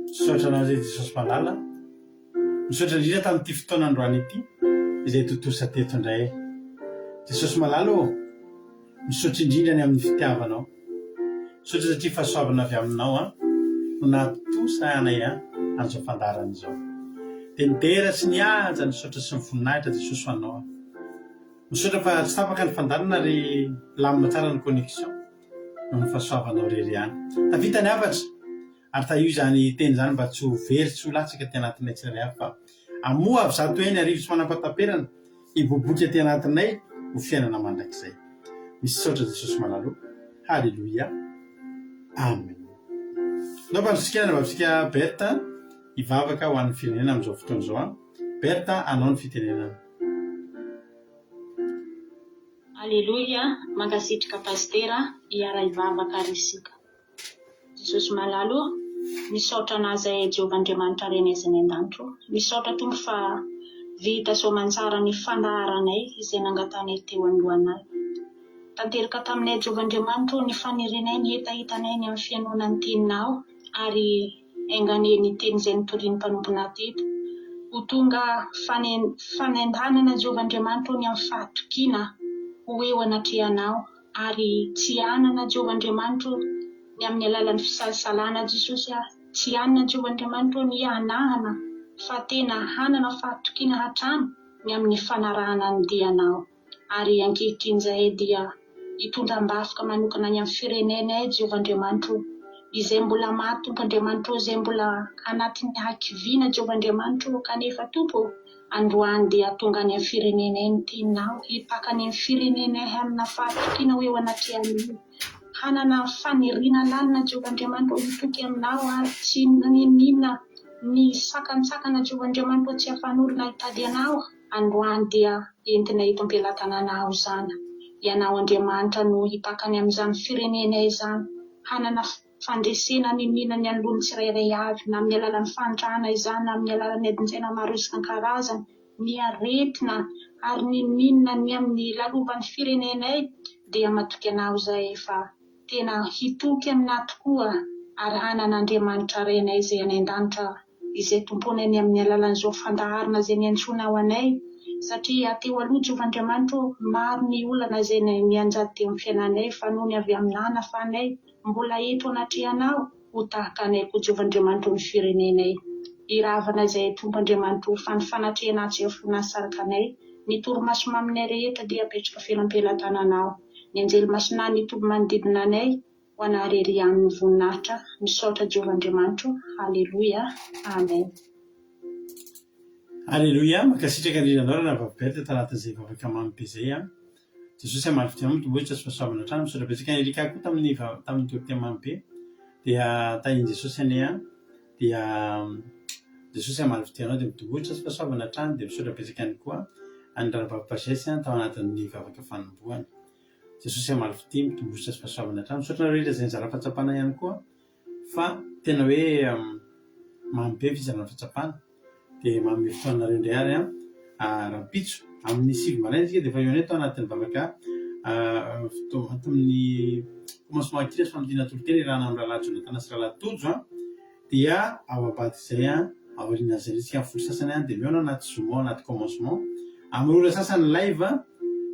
Misaotra anao zay Jesosy malala. Misaotra indrindra tamin'ity fotoana androany ity izay totosa teto indray. Jesosy malala ô, misaotra indrindra ny amin'ny fitiavanao. Misaotra satria fahasoavana avy aminao no natosa anay an'izao fandarana izao. Dia nidera sy nihaja ny saotra sy ny voninahitra Jesosy ho anao. Misaotra fa tsy tapaka ny fandarana ary lamina tsara ny connexion no ny fahasoavanao rery ihany. Tavita ny avatra ary ta io izany teny izany mba tsy ho very tsy ho latsaka ty anatinay tsirairay avy fa amoa avy zato eny arivo tsy manam-pataperana hiboboka ty anatinay ho fiainana mandrakizay. Misaotra Jesosy malalo. Halleluia. Amen. Nao mba antsika Berta hivavaka ho an'ny firenena amin'izao fotoana izao. Berta, anao ny fitenenana. Alleluia, mankasitrika pastera hiara hivavaka ary isika. Jesosy malalo, misaotra an'azy Jehovahandriamanitra renezany an-danitro. Misaotra tompo fa vita soamantsara ny fandaharanay izay nangatanay teo anohanay. Tanteraka taminay Jehovahandriamanitra ny fanirenay ny etahitanay ny amin'ny fianonany teninao ary engane ny teny izay nitoriany mpanompona teto. Ho tonga fanendanana Jehovahandriamanitra ny amin'ny fahatokiana ho eo anatrehanao ary tsy anana Jehovahandriamanitra ny amin'ny alalan'ny fisalasalana Jesosy tsy anana Jehovahandriamanitra ny anahana fa tena hanana fahatokiana hatrany ny amin'ny fanarahana ny dianao ary ankehitr'izay dia hitondram-bafoka manokana ny amin'ny firenenay Jehovahandriamanitra izay mbola maty Tompoandriamanitra izay mbola anatin'ny hakiviana Jehovahandriamanitra kanefa tompo androany dia tonga any amin'ny firenenay ny teninao hipaka any amin'ny firenenay amina fahatokiana ho eo anatrehanao hanana faniriana lalina Jehovahandriamanitra hitoky aminao ary tsy ninona ny sakantsakana Jehovahandriamanitra tsy hafanolona hitady anao androany dia entina eto am-pelatananao izany ianao Andriamanitra no hipaka any amin'izany firenenay izany hanana fandresena ny nina ny anoloany tsirairay avy na amin'ny alalan'ny fandrana izany na amin'ny alalan'ny adinjaina maro isan-karazany ny aretina ary ny ninona ny amin'ny lalovan'ny firenenay dia matoky anao izay fa tena hitoky aminao tokoa ary hanan'Andriamanitra renay izay any an-danitra izay tompony any amin'ny alalan'izao fandaharana izay niantsoana ho anay satria teo aloha Jehovahandriamanitra maro ny olana izay nianjady teo amin'ny fiainanay fa noho ny avy aminana fa anay mbola eto anatrehanao ho tahaka anay koa Jehovahandriamanitra ny firenenay. Iravana izay Tompoandriamanitra fanatrehana tsy voninahitsaraka anay ny torimaso maminay rehetra dia apetraka felam-pelatananao ny anjely masina ny toby manodidina anay ho anarery amin'ny voninahitra misaotra Jehovahandriamanitra. Halleluia. Amen. Halleluia. Makasitraka indrindra anao raha Berta tanatin'izay vavaka mamy izay Jesosy amalifitra amin'ny tobohitra sy fahasoavana hatrany misaotra betsaka Erika koa tamin'ny tobohitra mamy be dia tahiny Jesosy anay dia Jesosy amaly fitianao dia mitombotra sy fahasoavana hatrany dia misaotra betsaka ihany koa andrarabavapasesy tao anatin'ny vavaka fanombohany. Jesosy amaly fitia mitombotra sy fahasoavana hatrany. Misaotra nareo ireo izay nizara fahatsapana ihany koa fa tena hoe mamy be fizarana fahatsapana dia mamy fotoanareo indray ary rapitso amin'ny 7 maraina isika dia efa eo anay tao anatin'ny vavaka tamin'ny commencement kira sy famidina tolotena irahana amin'ny rahalahy Jonatana sy rahalahy Tojo dia ao abady izay aoriana zay isika folo sasany dia miona anaty zoom anaty commencement amin'ny ora sasany live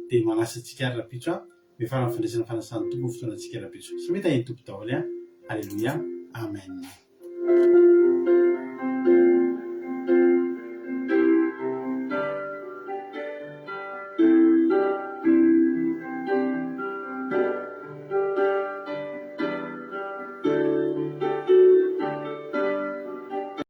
dia malasa antsika ary rapitso miafara amin'ny fandraisana fanasany tompo fotoana antsika rapitso sy mety hainy tompo daholo. Alleluia, amen.